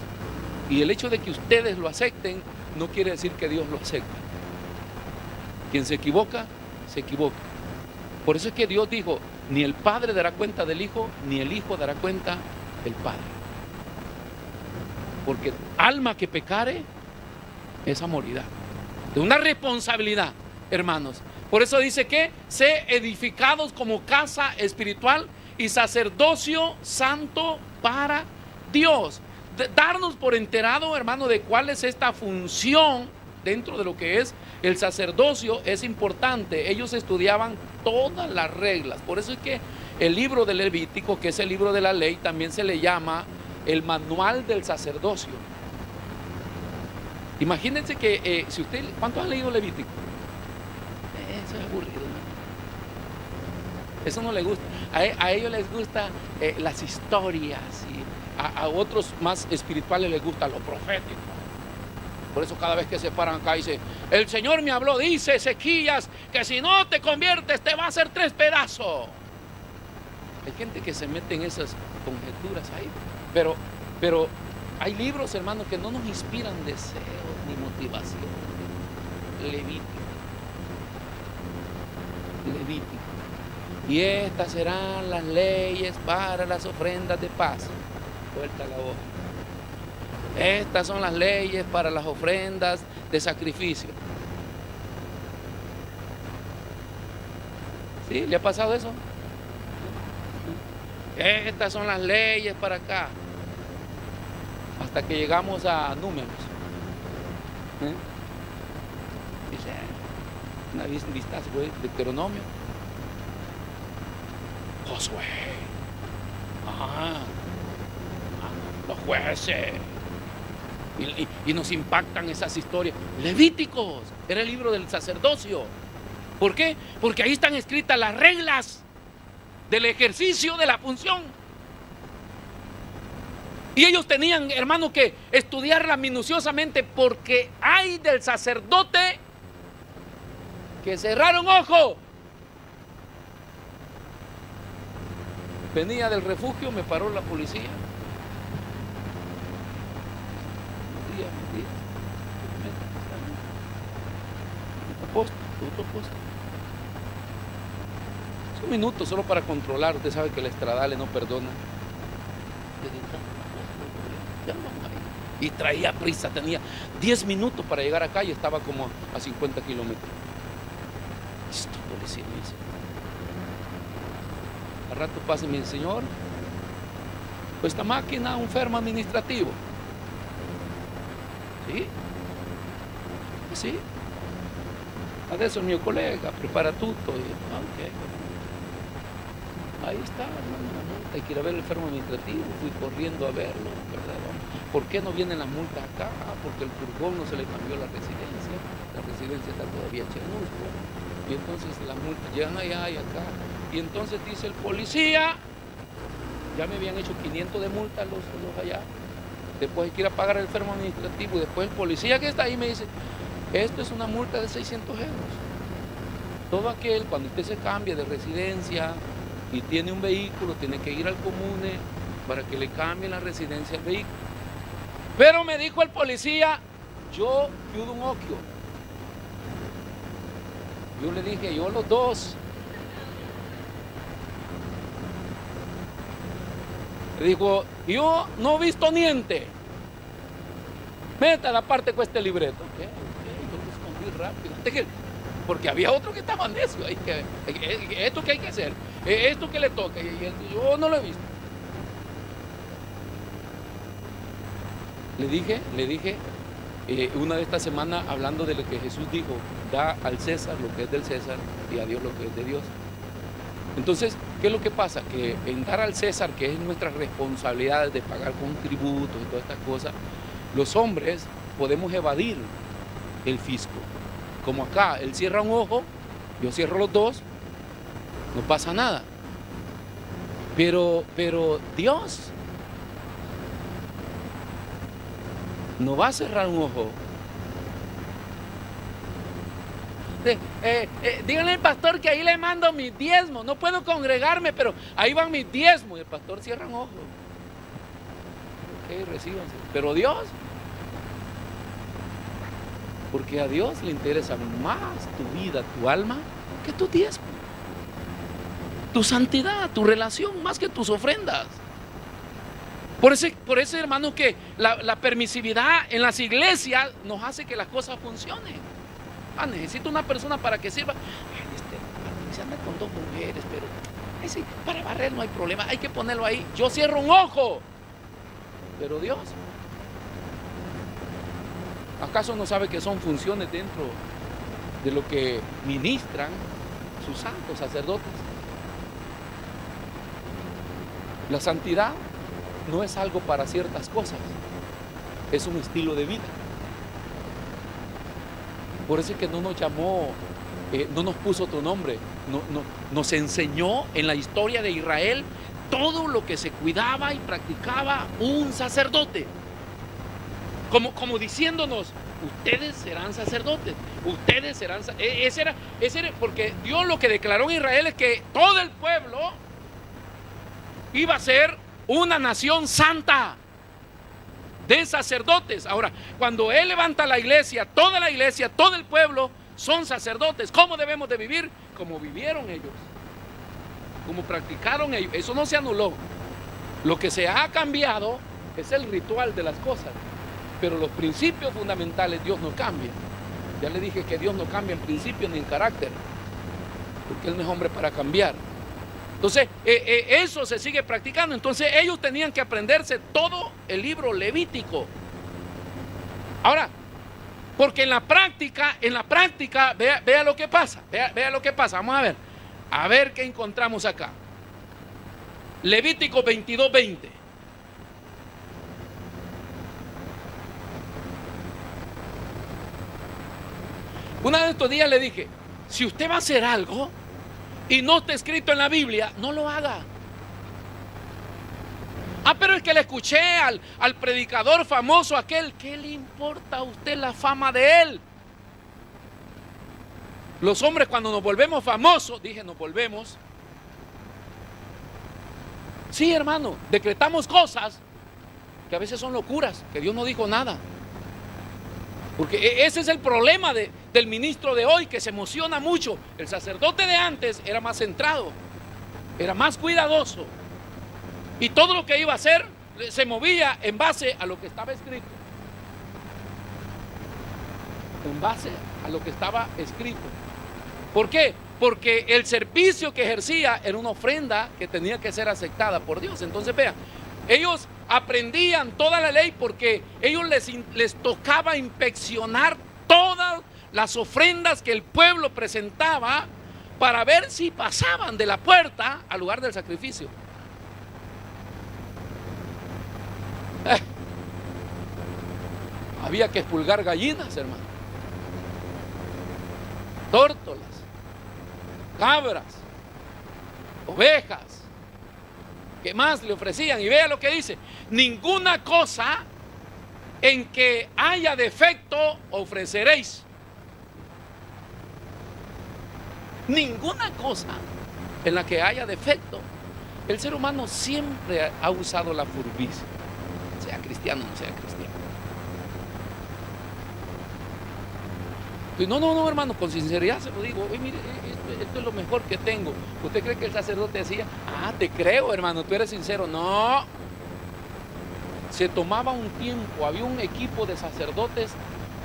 Y el hecho de que ustedes lo acepten no quiere decir que Dios lo acepte. Quien se equivoca, se equivoca. Por eso es que Dios dijo, ni el Padre dará cuenta del Hijo, ni el Hijo dará cuenta del Padre. Porque alma que pecare, esa morirá. De una responsabilidad, hermanos. Por eso dice que sé edificados como casa espiritual y sacerdocio santo para Dios. Darnos por enterado, hermano, de cuál es esta función dentro de lo que es el sacerdocio es importante. Ellos estudiaban todas las reglas. Por eso es que el libro del Levítico, que es el libro de la ley, también se le llama el manual del sacerdocio. Imagínense que si usted, ¿cuántos han leído Levítico? Eso es aburrido, ¿no? Eso no les gusta. A ellos les gusta las historias, y a otros más espirituales les gusta lo profético. Por eso cada vez que se paran acá dice: el Señor me habló, dice Ezequías, que si no te conviertes te va a hacer 3 pedazos. Hay gente que se mete en esas conjeturas ahí. Pero hay libros, hermanos, que no nos inspiran deseo ni motivación. Levítico. Y estas serán las leyes para las ofrendas de paz. Vuelta la hoja. Estas son las leyes para las ofrendas de sacrificio. ¿Sí? ¿Le ha pasado eso? Estas son las leyes para acá. Hasta que llegamos a Números. Dice, una vistazo, de Deuteronomio. Josué. Los jueces. Y nos impactan esas historias. Levíticos, era el libro del sacerdocio. ¿Por qué? Porque ahí están escritas las reglas del ejercicio de la función. Y ellos tenían, hermano, que estudiarla minuciosamente, porque hay del sacerdote que cerraron ojo. Venía del refugio, me paró la policía. Es un minuto solo para controlar. Usted sabe que el estradale no perdona. Y traía prisa, tenía 10 minutos para llegar acá y estaba como a 50 kilómetros. Esto, policía, me dice. Al rato pasa y me dice: señor, pues esta máquina, un fermo administrativo. ¿Sí? Sí. Adesso el mio colega prepara tutto. Okay. Ahí está, hermano, hay que ir a ver el fermo administrativo. Fui corriendo a verlo, ¿verdad? ¿Por qué no vienen las multas acá? Porque el furgón no se le cambió la residencia. La residencia está todavía en Chernusco. Y entonces las multas llegan allá y acá. Y entonces dice el policía: ya me habían hecho 500 de multa los allá. Después hay que ir a pagar el fermo administrativo. Y después el policía que está ahí me dice: esto es una multa de 600 euros. Todo aquel, cuando usted se cambia de residencia y tiene un vehículo, tiene que ir al comune para que le cambien la residencia al vehículo. Pero me dijo el policía: yo chiudo un occhio. Yo le dije: yo los dos. Le dijo: yo no he visto niente. Meta la parte con este libreto. Yo lo escondí rápido. Porque había otro que estaba necio. Esto que hay que hacer, esto que le toca. Y yo no lo he visto. Le dije una de estas semanas, hablando de lo que Jesús dijo: da al César lo que es del César y a Dios lo que es de Dios. Entonces, ¿qué es lo que pasa? Que en dar al César, que es nuestra responsabilidad de pagar contributos y todas estas cosas, los hombres podemos evadir el fisco. Como acá, él cierra un ojo, yo cierro los dos, no pasa nada. Pero Dios no va a cerrar un ojo. Díganle al pastor que ahí le mando mis diezmos. No puedo congregarme, pero ahí van mis diezmos. Y el pastor cierra un ojo. Ok, recíbanse. Pero Dios, porque a Dios le interesa más tu vida, tu alma, que tu diezmo. Tu santidad, tu relación, más que tus ofrendas. Por eso, hermano, que la permisividad en las iglesias nos hace que las cosas funcionen. Necesito una persona para que sirva. Se anda con 2 mujeres, pero sí, para barrer no hay problema, hay que ponerlo ahí. Yo cierro un ojo. Pero Dios, ¿Acaso no sabe que son funciones dentro de lo que ministran sus santos sacerdotes? La santidad no es algo para ciertas cosas, es un estilo de vida. Por eso es que no nos llamó, no nos puso otro nombre, nos enseñó en la historia de Israel todo lo que se cuidaba y practicaba un sacerdote. Como diciéndonos, ustedes serán sacerdotes, ustedes serán... Ese era, porque Dios lo que declaró en Israel es que todo el pueblo iba a ser una nación santa de sacerdotes. Ahora, cuando Él levanta la iglesia, todo el pueblo son sacerdotes. ¿Cómo debemos de vivir? Como vivieron ellos, como practicaron ellos. Eso no se anuló. Lo que se ha cambiado es el ritual de las cosas, pero los principios fundamentales Dios no cambia. Ya le dije que Dios no cambia en principio ni en carácter, porque Él no es hombre para cambiar. Entonces, eso se sigue practicando. Entonces, ellos tenían que aprenderse todo el libro levítico. Ahora, porque en la práctica, vea lo que pasa. Vea lo que pasa. Vamos a ver qué encontramos acá. Levítico 22:20. Uno de estos días le dije, si usted va a hacer algo y no está escrito en la Biblia, no lo haga. Pero es que le escuché al predicador famoso aquel. ¿Qué le importa a usted la fama de él? Los hombres, cuando nos volvemos famosos, nos volvemos. Sí, hermano, decretamos cosas que a veces son locuras, que Dios no dijo nada. Porque ese es el problema del ministro de hoy, que se emociona mucho. El sacerdote de antes era más centrado, era más cuidadoso, y todo lo que iba a hacer se movía en base a lo que estaba escrito. En base a lo que estaba escrito. ¿Por qué? Porque el servicio que ejercía era una ofrenda que tenía que ser aceptada por Dios. Entonces vean, ellos aprendían toda la ley porque ellos les tocaba inspeccionar todas las ofrendas que el pueblo presentaba para ver si pasaban de la puerta al lugar del sacrificio. Había que expulgar gallinas, hermano, tórtolas, cabras, ovejas. ¿Qué más le ofrecían? Y vea lo que dice: ninguna cosa en que haya defecto ofreceréis. Ninguna cosa en la que haya defecto. El ser humano siempre ha usado la furbicia, sea cristiano o no sea cristiano. Y no, hermano, con sinceridad se lo digo. Oye, mire, esto es lo mejor que tengo. ¿Usted cree que el sacerdote decía, te creo, hermano, tú eres sincero? No. Se tomaba un tiempo, había un equipo de sacerdotes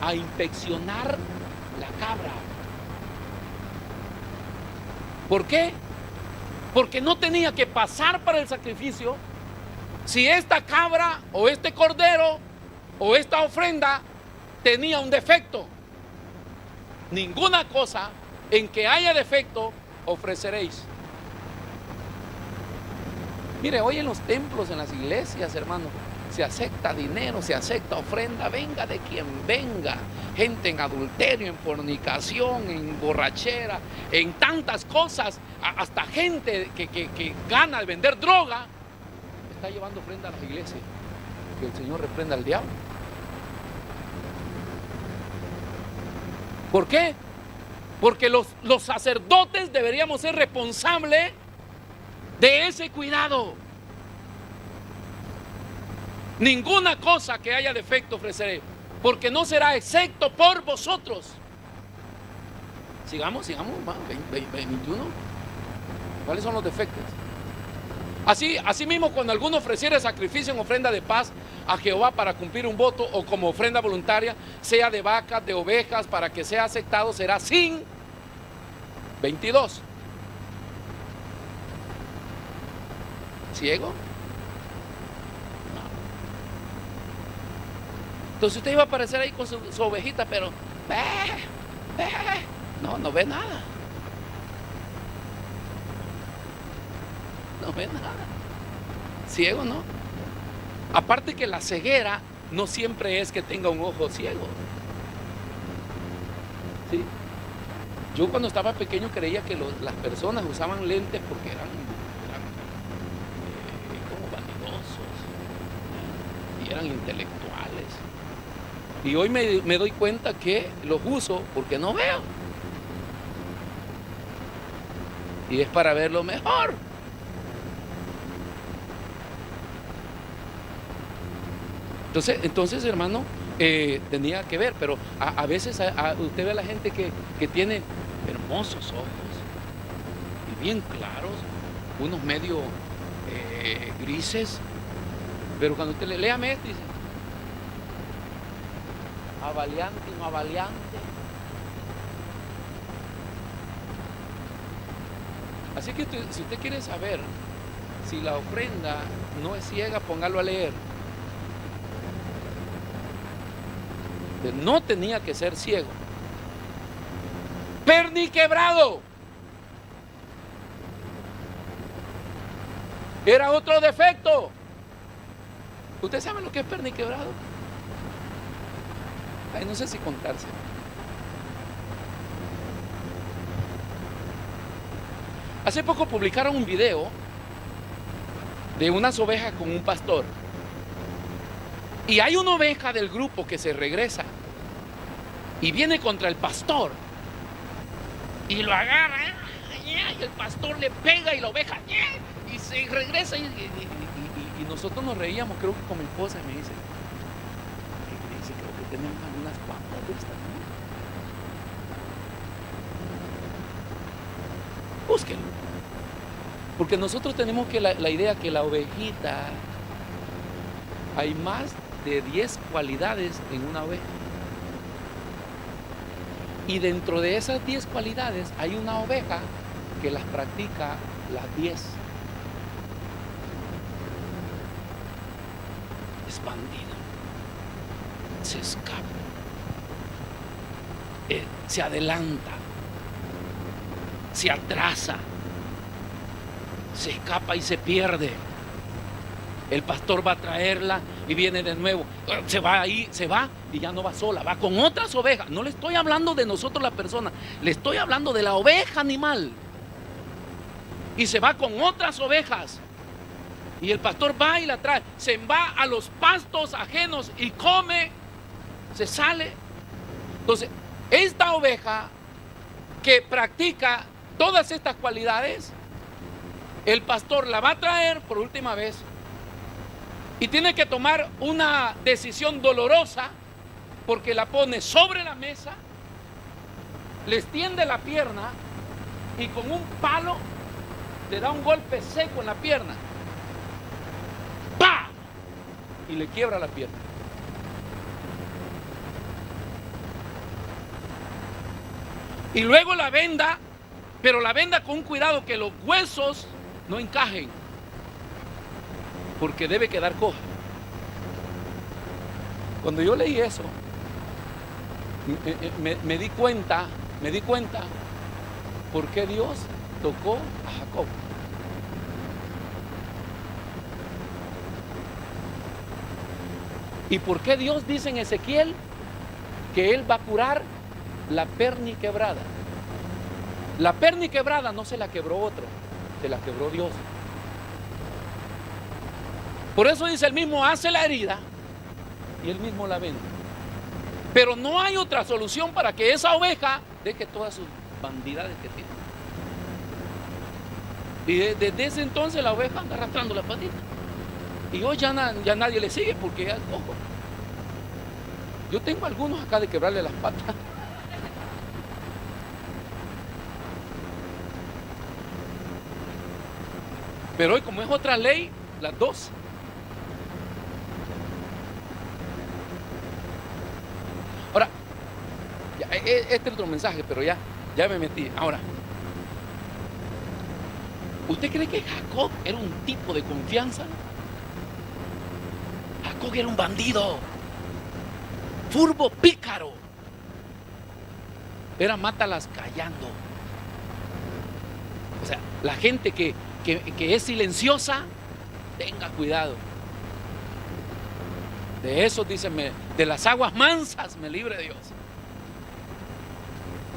a inspeccionar la cabra. ¿Por qué? Porque no tenía que pasar para el sacrificio si esta cabra o este cordero o esta ofrenda tenía un defecto. Ninguna cosa en que haya defecto ofreceréis. Mire, hoy en los templos, en las iglesias, hermano, se acepta dinero, se acepta ofrenda, venga de quien venga. Gente en adulterio, en fornicación, en borrachera, en tantas cosas. Hasta gente que gana al vender droga está llevando ofrenda a las iglesias. Que el Señor reprenda al diablo. ¿Por qué? Porque los sacerdotes deberíamos ser responsables de ese cuidado. Ninguna cosa que haya defecto ofreceré, porque no será excepto por vosotros. Sigamos, 21. ¿Cuáles son los defectos? Así mismo, cuando alguno ofreciere sacrificio en ofrenda de paz a Jehová para cumplir un voto o como ofrenda voluntaria, sea de vacas, de ovejas, para que sea aceptado, será sin 22. ¿Ciego? Entonces usted iba a aparecer ahí con su ovejita, pero no ve nada. No ve nada. Ciego, ¿no? Aparte que la ceguera no siempre es que tenga un ojo ciego. ¿Sí? Yo cuando estaba pequeño creía que las personas usaban lentes porque eran como vanidosos, ¿eh? Y eran intelectuales. Y hoy me doy cuenta que los uso porque no veo. Y es para verlo mejor. Entonces, hermano, tenía que ver, pero a veces usted ve a la gente que tiene hermosos ojos y bien claros, unos medio grises, pero cuando usted léame esto, dice avaliante y no avaliante. Así que si usted quiere saber si la ofrenda no es ciega, póngalo a leer. No tenía que ser ciego. Perniquebrado. Era otro defecto. ¿Usted sabe lo que es perniquebrado? Ay, no sé si contarse. Hace poco publicaron un video de unas ovejas con un pastor. Y hay una oveja del grupo que se regresa y viene contra el pastor y lo agarra, y el pastor le pega y la oveja y se regresa y nosotros nos reíamos, creo que con mi esposa, y me dice, creo que tenemos algunas cuantas de estas, ¿no? Búsquenlo, porque nosotros tenemos que la idea que la ovejita, hay más de 10 cualidades en una oveja. Y dentro de esas 10 cualidades hay una oveja que las practica las 10. Es bandida. Se escapa. Se adelanta. Se atrasa. Se escapa y se pierde. El pastor va a traerla y viene de nuevo. Se va ahí, se va y ya no va sola, va con otras ovejas. No le estoy hablando de nosotros la persona, le estoy hablando de la oveja animal. Y se va con otras ovejas. Y el pastor va y la trae. Se va a los pastos ajenos y come, se sale. Entonces, esta oveja que practica todas estas cualidades, el pastor la va a traer por última vez. Y tiene que tomar una decisión dolorosa porque la pone sobre la mesa, le extiende la pierna y con un palo le da un golpe seco en la pierna. ¡Pah! Y le quiebra la pierna. Y luego la venda, pero la venda con cuidado que los huesos no encajen, porque debe quedar coja. Cuando yo leí eso, me di cuenta por qué Dios tocó a Jacob. Y por qué Dios dice en Ezequiel que Él va a curar la perniquebrada. La perniquebrada no se la quebró otro, se la quebró Dios. Por eso dice el mismo hace la herida y él mismo la vende. Pero no hay otra solución para que esa oveja deje todas sus bandidades que tiene. Y desde ese entonces la oveja anda arrastrando la patita. Y hoy ya nadie le sigue porque ya es cojo. Yo tengo algunos acá de quebrarle las patas. Pero hoy, como es otra ley, las dos. Ahora, este es otro mensaje, pero ya me metí. Ahora, ¿usted cree que Jacob era un tipo de confianza? Jacob era un bandido. furbo, pícaro. Era mátalas callando. O sea, la gente que es silenciosa, tenga cuidado. De eso, dicen, de las aguas mansas me libre Dios.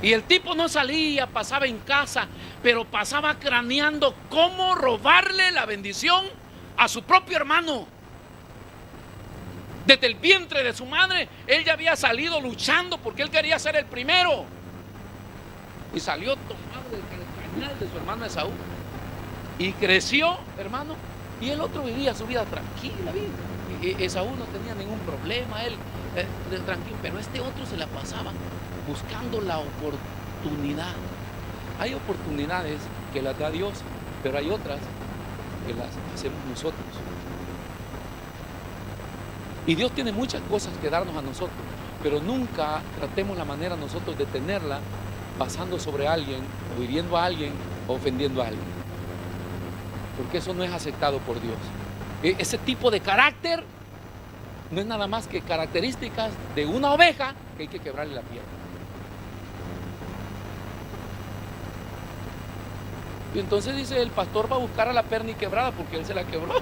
Y el tipo no salía, pasaba en casa, pero pasaba craneando cómo robarle la bendición a su propio hermano. Desde el vientre de su madre, él ya había salido luchando porque él quería ser el primero. Y salió tomado del cañal de su hermano Esaú. Y creció, hermano, y el otro vivía su vida tranquila. Esaú no tenía ningún problema, él tranquilo, pero este otro se la pasaba buscando la oportunidad. Hay oportunidades que las da Dios, pero hay otras que las hacemos nosotros. Y Dios tiene muchas cosas que darnos a nosotros, pero nunca tratemos la manera nosotros de tenerla pasando sobre alguien, o hiriendo a alguien, o ofendiendo a alguien. Porque eso no es aceptado por Dios. Ese tipo de carácter no es nada más que características de una oveja que hay que quebrarle la pierna. Y entonces dice, el pastor va a buscar a la perni quebrada porque él se la quebró.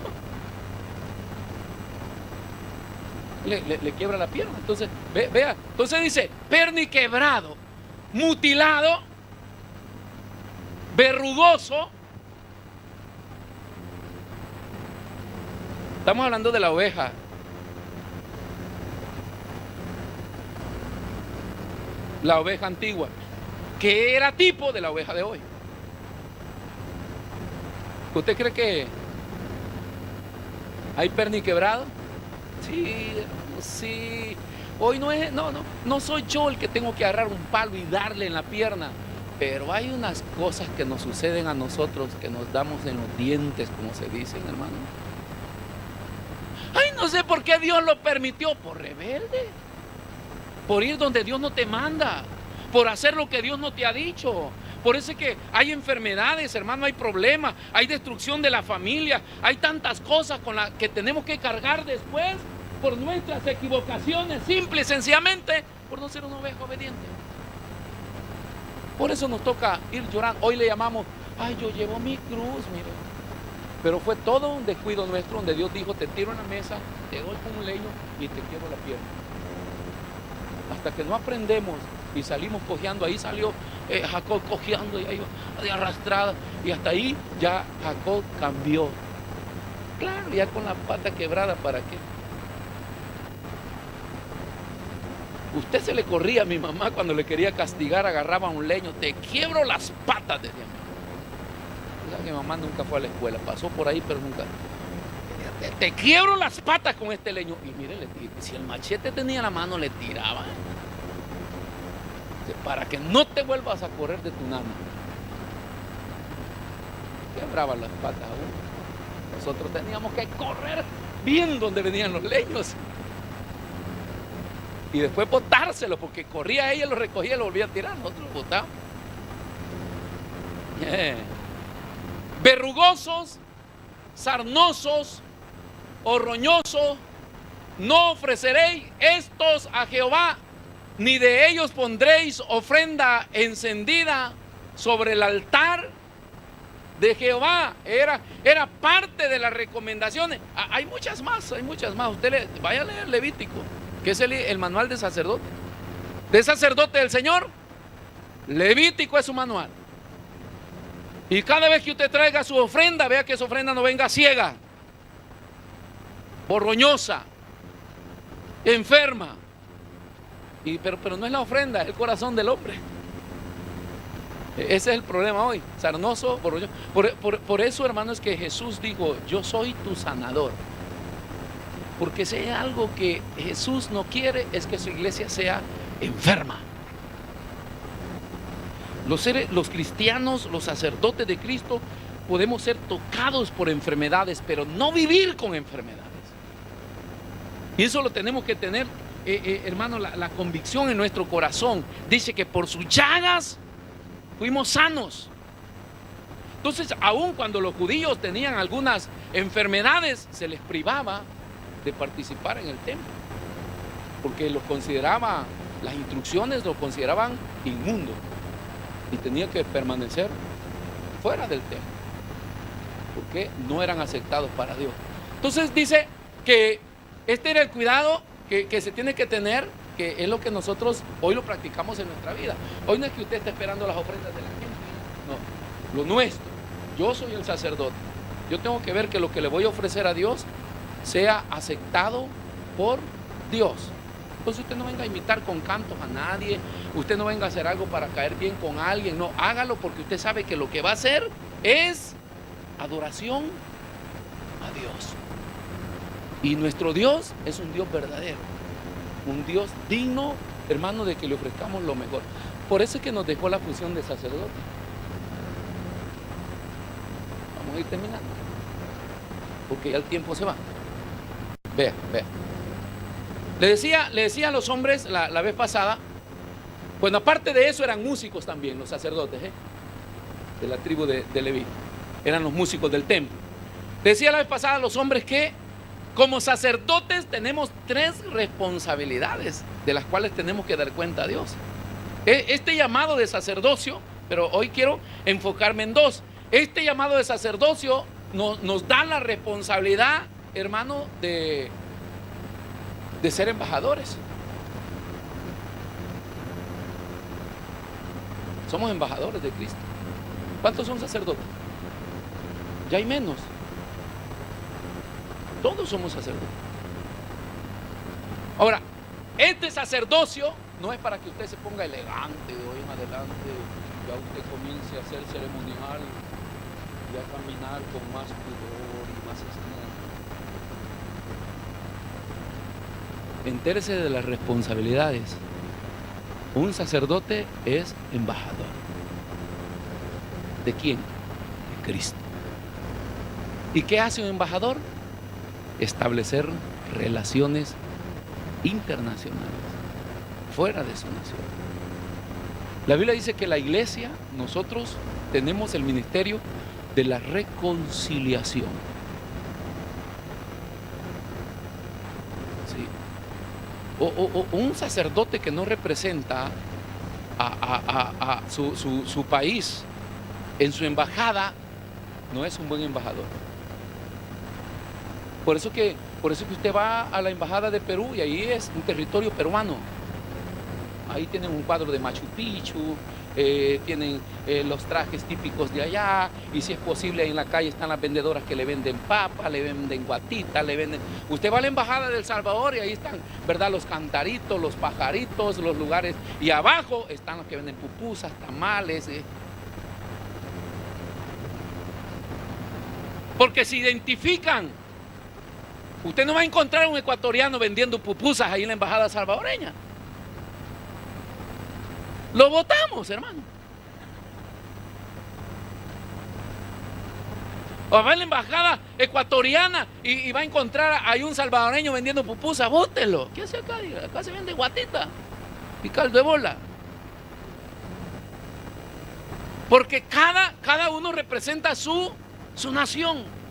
Le quiebra la pierna. Entonces, vea, entonces dice, perni quebrado, mutilado, verrugoso. Estamos hablando de la oveja. La oveja antigua, que era tipo de la oveja de hoy. ¿Usted cree que hay perni quebrado? Sí, sí. Hoy no soy yo el que tengo que agarrar un palo y darle en la pierna. Pero hay unas cosas que nos suceden a nosotros que nos damos en los dientes, como se dicen, hermano. Ay, no sé por qué Dios lo permitió. Por rebelde, por ir donde Dios no te manda, por hacer lo que Dios no te ha dicho. Por eso es que hay enfermedades, hermano, hay problemas, hay destrucción de la familia, hay tantas cosas con las que tenemos que cargar después por nuestras equivocaciones, simple y sencillamente por no ser una oveja obediente. Por eso nos toca ir llorando. Hoy le llamamos, ay, yo llevo mi cruz, mire. Pero fue todo un descuido nuestro donde Dios dijo, te tiro en la mesa, te doy con un leño y te quiebro la pierna. Hasta que no aprendemos y salimos cojeando, ahí salió Jacob cojeando y ahí de arrastrada, y hasta ahí ya Jacob cambió. Claro, ya con la pata quebrada, ¿para qué? Usted se le corría a mi mamá cuando le quería castigar, agarraba un leño, te quiebro las patas, decía mi mamá. Mi mamá nunca fue a la escuela, pasó por ahí, pero nunca. Te quiebro las patas con este leño. Y mire, si el machete tenía en la mano, le tiraba. Para que no te vuelvas a correr de tu nana. Quebraba las patas aún. Nosotros teníamos que correr bien donde venían los leños. Y después botárselo, porque corría ella, lo recogía y lo volvía a tirar. Nosotros lo botábamos. Verrugosos, sarnosos o roñosos, no ofreceréis estos a Jehová, ni de ellos pondréis ofrenda encendida sobre el altar de Jehová. Era parte de las recomendaciones. Hay muchas más, Usted vaya a leer Levítico, que es el manual de sacerdote. De sacerdote del Señor, Levítico es su manual. Y cada vez que usted traiga su ofrenda, vea que su ofrenda no venga ciega, borroñosa, enferma. Pero no es la ofrenda, es el corazón del hombre. Ese es el problema hoy, sarnoso, borroñoso. Por eso, hermanos, que Jesús dijo, yo soy tu sanador. Porque si hay algo que Jesús no quiere, es que su iglesia sea enferma. Los cristianos, los sacerdotes de Cristo, podemos ser tocados por enfermedades, pero no vivir con enfermedades. Y eso lo tenemos que tener, hermano, la convicción en nuestro corazón. Dice que por sus llagas fuimos sanos. Entonces, aun cuando los judíos tenían algunas enfermedades, se les privaba de participar en el templo. porque los consideraba, las instrucciones los consideraban inmundos y tenía que permanecer fuera del templo, porque no eran aceptados para Dios. Entonces dice que este era el cuidado que se tiene que tener, que es lo que nosotros hoy lo practicamos en nuestra vida. Hoy no es que usted esté esperando las ofrendas de la gente, no, lo nuestro. Yo soy el sacerdote, yo tengo que ver que lo que le voy a ofrecer a Dios sea aceptado por Dios. Entonces usted no venga a imitar con cantos a nadie, usted no venga a hacer algo para caer bien con alguien, no, hágalo porque usted sabe que lo que va a hacer es adoración a Dios. Y nuestro Dios es un Dios verdadero, un Dios digno, hermano, de que le ofrezcamos lo mejor. Por eso es que nos dejó la función de sacerdote. Vamos a ir terminando, porque ya el tiempo se va. Vea. Le decía a los hombres la vez pasada, bueno, aparte de eso eran músicos también los sacerdotes, de la tribu de Leví, eran los músicos del templo. Le decía la vez pasada a los hombres que como sacerdotes tenemos 3 responsabilidades de las cuales tenemos que dar cuenta a Dios. Este llamado de sacerdocio, pero hoy quiero enfocarme en 2. Este llamado de sacerdocio nos da la responsabilidad, hermano, de ser embajadores. Somos embajadores de Cristo. ¿Cuántos son sacerdotes? Ya hay menos. Todos somos sacerdotes. Ahora, este sacerdocio no es para que usted se ponga elegante de hoy en adelante, ya usted comience a hacer ceremonial y a caminar con más pudor y más estima. Entérese de las responsabilidades. Un sacerdote es embajador. ¿De quién? De Cristo. ¿Y qué hace un embajador? Establecer relaciones internacionales fuera de su nación. La Biblia dice que la iglesia, nosotros tenemos el ministerio de la reconciliación. ¿Sí? O un sacerdote que no representa a su país en su embajada no es un buen embajador. Por eso que usted va a la embajada de Perú y ahí es un territorio peruano. Ahí tienen un cuadro de Machu Picchu, tienen los trajes típicos de allá, y si es posible, ahí en la calle están las vendedoras que le venden papa, le venden guatita, le venden... Usted va a la embajada de El Salvador y ahí están, ¿verdad?, los cantaritos, los pajaritos, los lugares, y abajo están los que venden pupusas, tamales. Porque se identifican. Usted no va a encontrar un ecuatoriano vendiendo pupusas ahí en la embajada salvadoreña. Lo votamos, hermano. O va a la embajada ecuatoriana y va a encontrar ahí un salvadoreño vendiendo pupusas, bótelo. ¿Qué hace acá? Acá se vende guatita y caldo de bola. Porque cada uno representa su nación.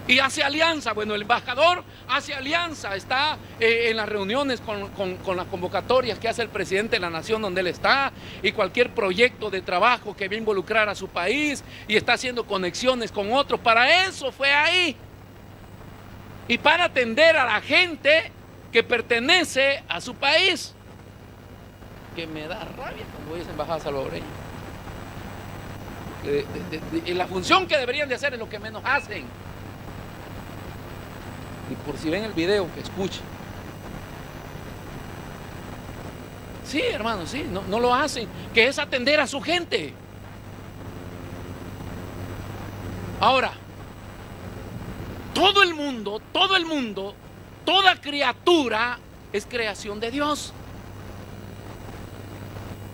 Y hace alianza. Bueno, el embajador hace alianza, está en las reuniones con las convocatorias que hace el presidente de la nación donde él está, y cualquier proyecto de trabajo que va a involucrar a su país, y está haciendo conexiones con otros. Para eso fue ahí, y para atender a la gente que pertenece a su país. Que me da rabia cuando voy a esa embajada salvadoreña. La función que deberían de hacer es lo que menos hacen. Y por si ven el video, que escuchen. Sí, hermano, sí, no lo hacen, que es atender a su gente. Ahora, todo el mundo, toda criatura es creación de Dios.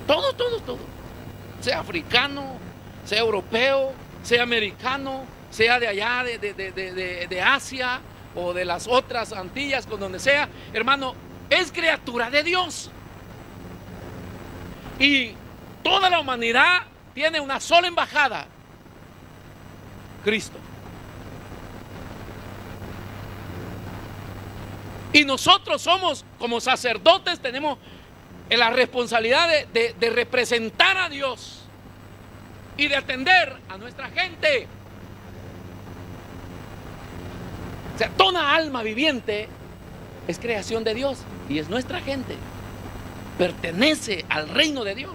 Todo. Sea africano, sea europeo, sea americano, sea de allá, de Asia, o de las otras Antillas, con donde sea, hermano, es criatura de Dios. Y toda la humanidad tiene una sola embajada: Cristo. Y nosotros somos, como sacerdotes, tenemos la responsabilidad de representar a Dios y de atender a nuestra gente. O sea, toda alma viviente es creación de Dios y es nuestra gente. Pertenece al reino de Dios.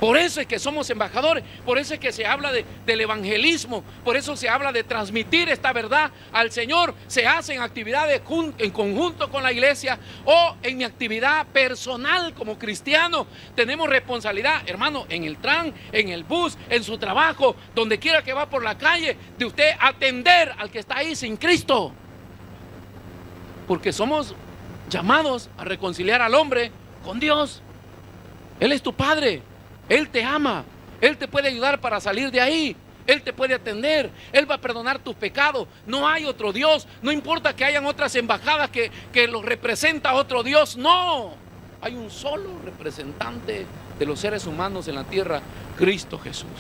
Por eso es que somos embajadores, por eso es que se habla del evangelismo, por eso se habla de transmitir esta verdad al Señor. Se hacen actividades en conjunto con la iglesia o en mi actividad personal como cristiano. Tenemos responsabilidad, hermano, en el tren, en el bus, en su trabajo, donde quiera que va por la calle, de usted atender al que está ahí sin Cristo. Porque somos llamados a reconciliar al hombre con Dios. Él es tu Padre. Él te ama, Él te puede ayudar para salir de ahí, Él te puede atender, Él va a perdonar tus pecados. No hay otro Dios, no importa que hayan otras embajadas que los representa otro Dios, no. Hay un solo representante de los seres humanos en la tierra, Cristo Jesús.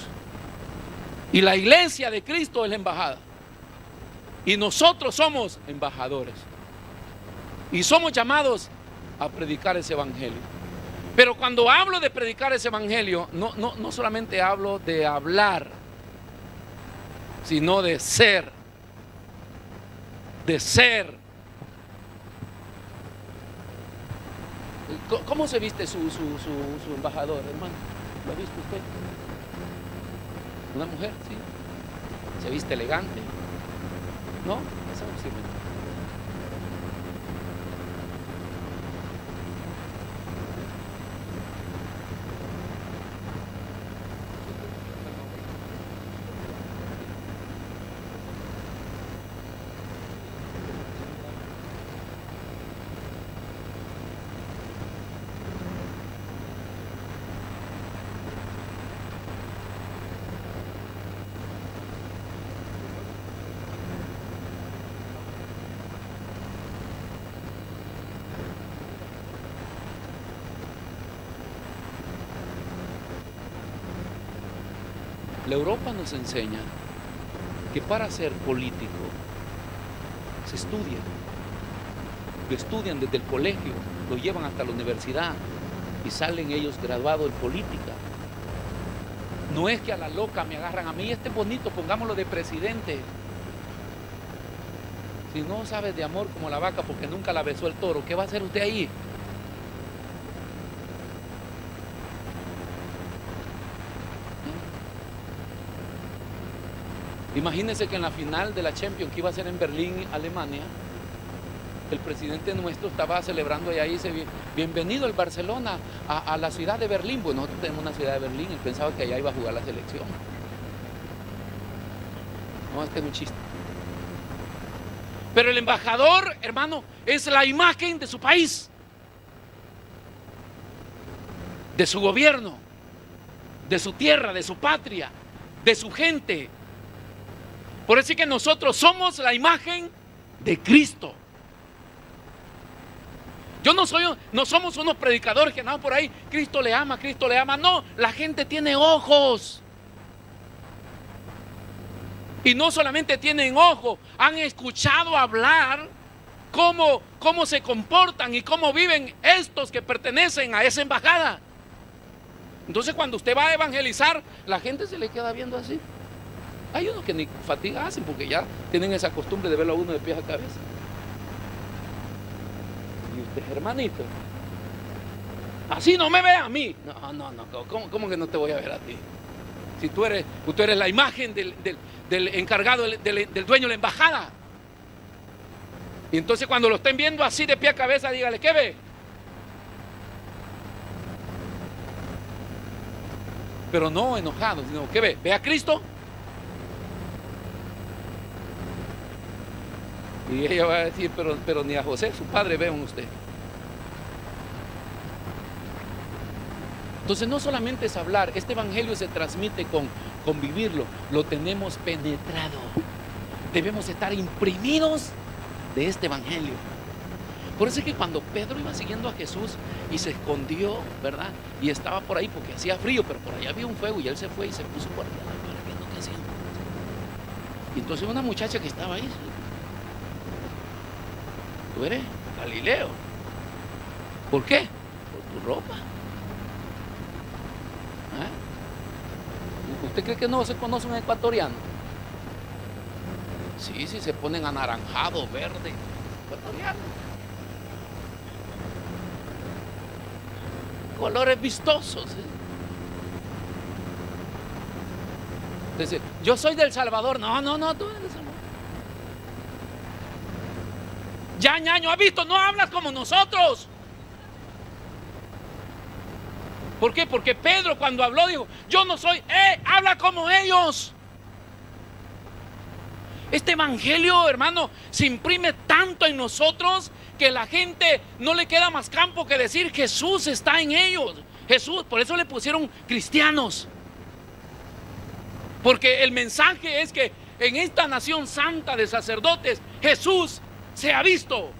Y la iglesia de Cristo es la embajada. Y nosotros somos embajadores. Y somos llamados a predicar ese evangelio. Pero cuando hablo de predicar ese evangelio, no solamente hablo de hablar, sino de ser. De ser. ¿Cómo se viste su embajador, hermano? ¿Lo ha visto usted? ¿Una mujer? Sí. ¿Se viste elegante? ¿No? Eso no sirve. La Europa nos enseña que para ser político se estudia. Lo estudian desde el colegio, lo llevan hasta la universidad y salen ellos graduados en política. No es que a la loca me agarran a mí, este es bonito, pongámoslo de presidente. Si no sabes de amor como la vaca porque nunca la besó el toro, ¿qué va a hacer usted ahí? Imagínense que en la final de la Champions, que iba a ser en Berlín, Alemania, el presidente nuestro estaba celebrando allá y dice: bienvenido el Barcelona a la ciudad de Berlín. Pues nosotros tenemos una ciudad de Berlín, él pensaba que allá iba a jugar la selección. No, es que es un chiste. Pero el embajador, hermano, es la imagen de su país, de su gobierno, de su tierra, de su patria, de su gente. Por eso es que nosotros somos la imagen de Cristo. No somos unos predicadores que andamos por ahí, Cristo le ama, Cristo le ama. No, la gente tiene ojos. Y no solamente tienen ojos, han escuchado hablar cómo se comportan y cómo viven estos que pertenecen a esa embajada. Entonces cuando usted va a evangelizar, la gente se le queda viendo así. Hay unos que ni fatiga hacen porque ya tienen esa costumbre de verlo a uno de pies a cabeza. Y usted, hermanito, así no me ve a mí. No, ¿cómo que no te voy a ver a ti? Si tú eres la imagen del encargado, del dueño de la embajada. Y entonces cuando lo estén viendo así de pie a cabeza, dígale: ¿qué ve? Pero no enojado, sino: ¿qué ve? ¿Ve a Cristo? Y ella va a decir: pero ni a José, su padre, ve en usted. Entonces no solamente es hablar, este evangelio se transmite con vivirlo, lo tenemos penetrado. Debemos estar imprimidos de este evangelio. Por eso es que cuando Pedro iba siguiendo a Jesús y se escondió, ¿verdad? Y estaba por ahí porque hacía frío, pero por allá había un fuego y él se fue y se puso por allá viendo qué hacía. Y entonces una muchacha que estaba ahí tú eres Galileo. ¿Por qué? Por tu ropa. ¿Usted cree que no se conoce un ecuatoriano? Sí, se ponen anaranjado, verde, ecuatoriano. Colores vistosos. Dice, yo soy del Salvador. No, tú eres del Salvador. Ya, ñaño, ¿has visto? No hablas como nosotros. ¿Por qué? Porque Pedro cuando habló dijo, yo no soy, habla como ellos. Este evangelio, hermano, se imprime tanto en nosotros que la gente no le queda más campo que decir Jesús está en ellos. Jesús, por eso le pusieron cristianos. Porque el mensaje es que en esta nación santa de sacerdotes, Jesús se ha visto.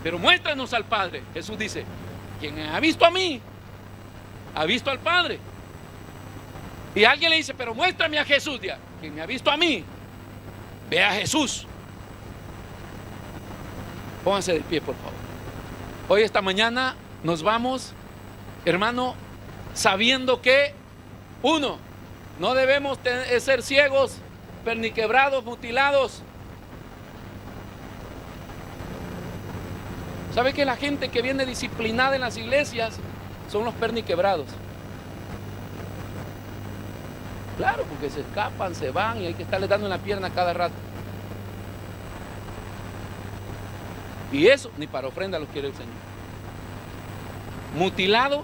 Pero muéstranos al Padre. Jesús dice, quien ha visto a mí, ha visto al Padre. Y alguien le dice, pero muéstrame a Jesús. Ya, quien me ha visto a mí, ve a Jesús. Pónganse de pie, por favor. Hoy, esta mañana, nos vamos, hermano, sabiendo que, uno, no debemos ser ciegos, perniquebrados, mutilados. ¿Sabe que la gente que viene disciplinada en las iglesias son los perniquebrados? Claro, porque se escapan, se van y hay que estarles dando en la pierna cada rato. Y eso ni para ofrenda lo quiere el Señor. Mutilado,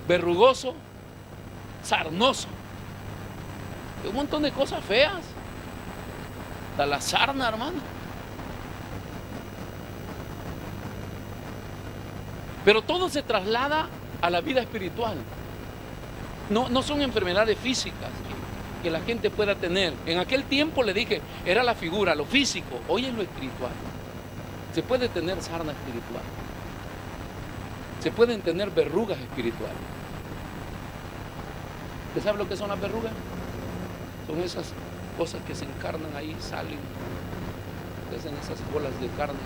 verrugoso, sarnoso. Un montón de cosas feas. Da la sarna, hermano. Pero todo se traslada a la vida espiritual. No son enfermedades físicas que la gente pueda tener. En aquel tiempo le dije, era la figura, lo físico. Hoy es lo espiritual. Se puede tener sarna espiritual. Se pueden tener verrugas espirituales. ¿Usted sabe lo que son las verrugas? Son esas cosas que se encarnan ahí, salen, se hacen esas bolas de carne.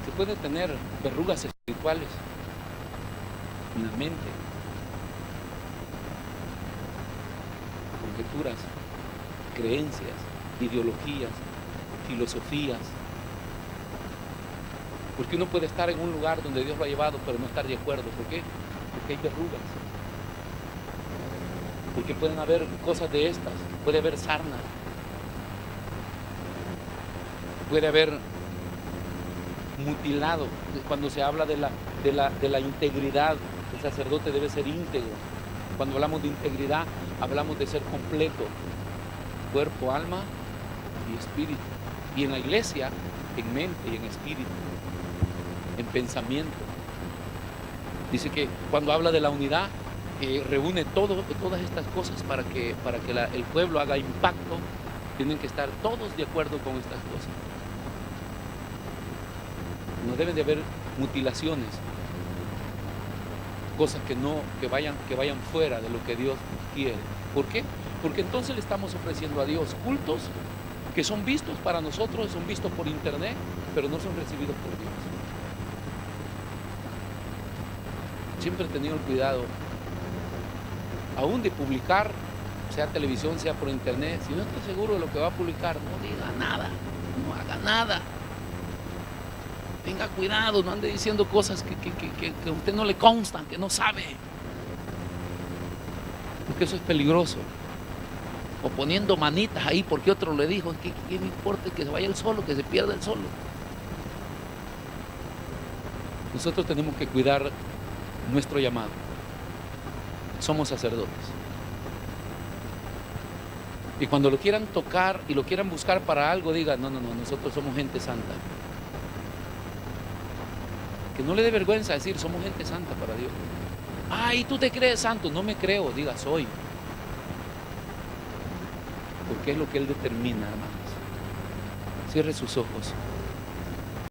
Se puede tener verrugas espirituales en la mente, conjeturas, creencias, ideologías, filosofías. Porque uno puede estar en un lugar donde Dios lo ha llevado, pero no estar de acuerdo. ¿Por qué? Porque hay verrugas. Porque pueden haber cosas de estas, puede haber sarna, puede haber mutilado. Cuando se habla de la integridad, el sacerdote debe ser íntegro. Cuando hablamos de integridad, hablamos de ser completo, cuerpo, alma y espíritu. Y en la iglesia, en mente y en espíritu, en pensamiento. Dice que cuando habla de la unidad, reúne todas estas cosas para que el pueblo haga impacto. Tienen que estar todos de acuerdo con estas cosas. No deben de haber mutilaciones, cosas que vayan fuera de lo que Dios quiere. ¿Por qué? Porque entonces le estamos ofreciendo a Dios cultos que son vistos para nosotros, son vistos por internet, pero no son recibidos por Dios. Siempre he tenido el cuidado, aún de publicar, sea televisión, sea por internet. Si no está seguro de lo que va a publicar, no diga nada, no haga nada. Tenga cuidado, no ande diciendo cosas que a usted no le constan, que no sabe. Porque eso es peligroso. O poniendo manitas ahí porque otro le dijo, ¿qué me importa que se vaya el solo, que se pierda el solo? Nosotros tenemos que cuidar nuestro llamado. Somos sacerdotes. Y cuando lo quieran tocar y lo quieran buscar para algo, digan, no, nosotros somos gente santa. Que no le dé vergüenza decir, somos gente santa para Dios. Ay, ¿tú te crees santo? No me creo, diga, soy. Porque es lo que Él determina, hermanos. Cierre sus ojos.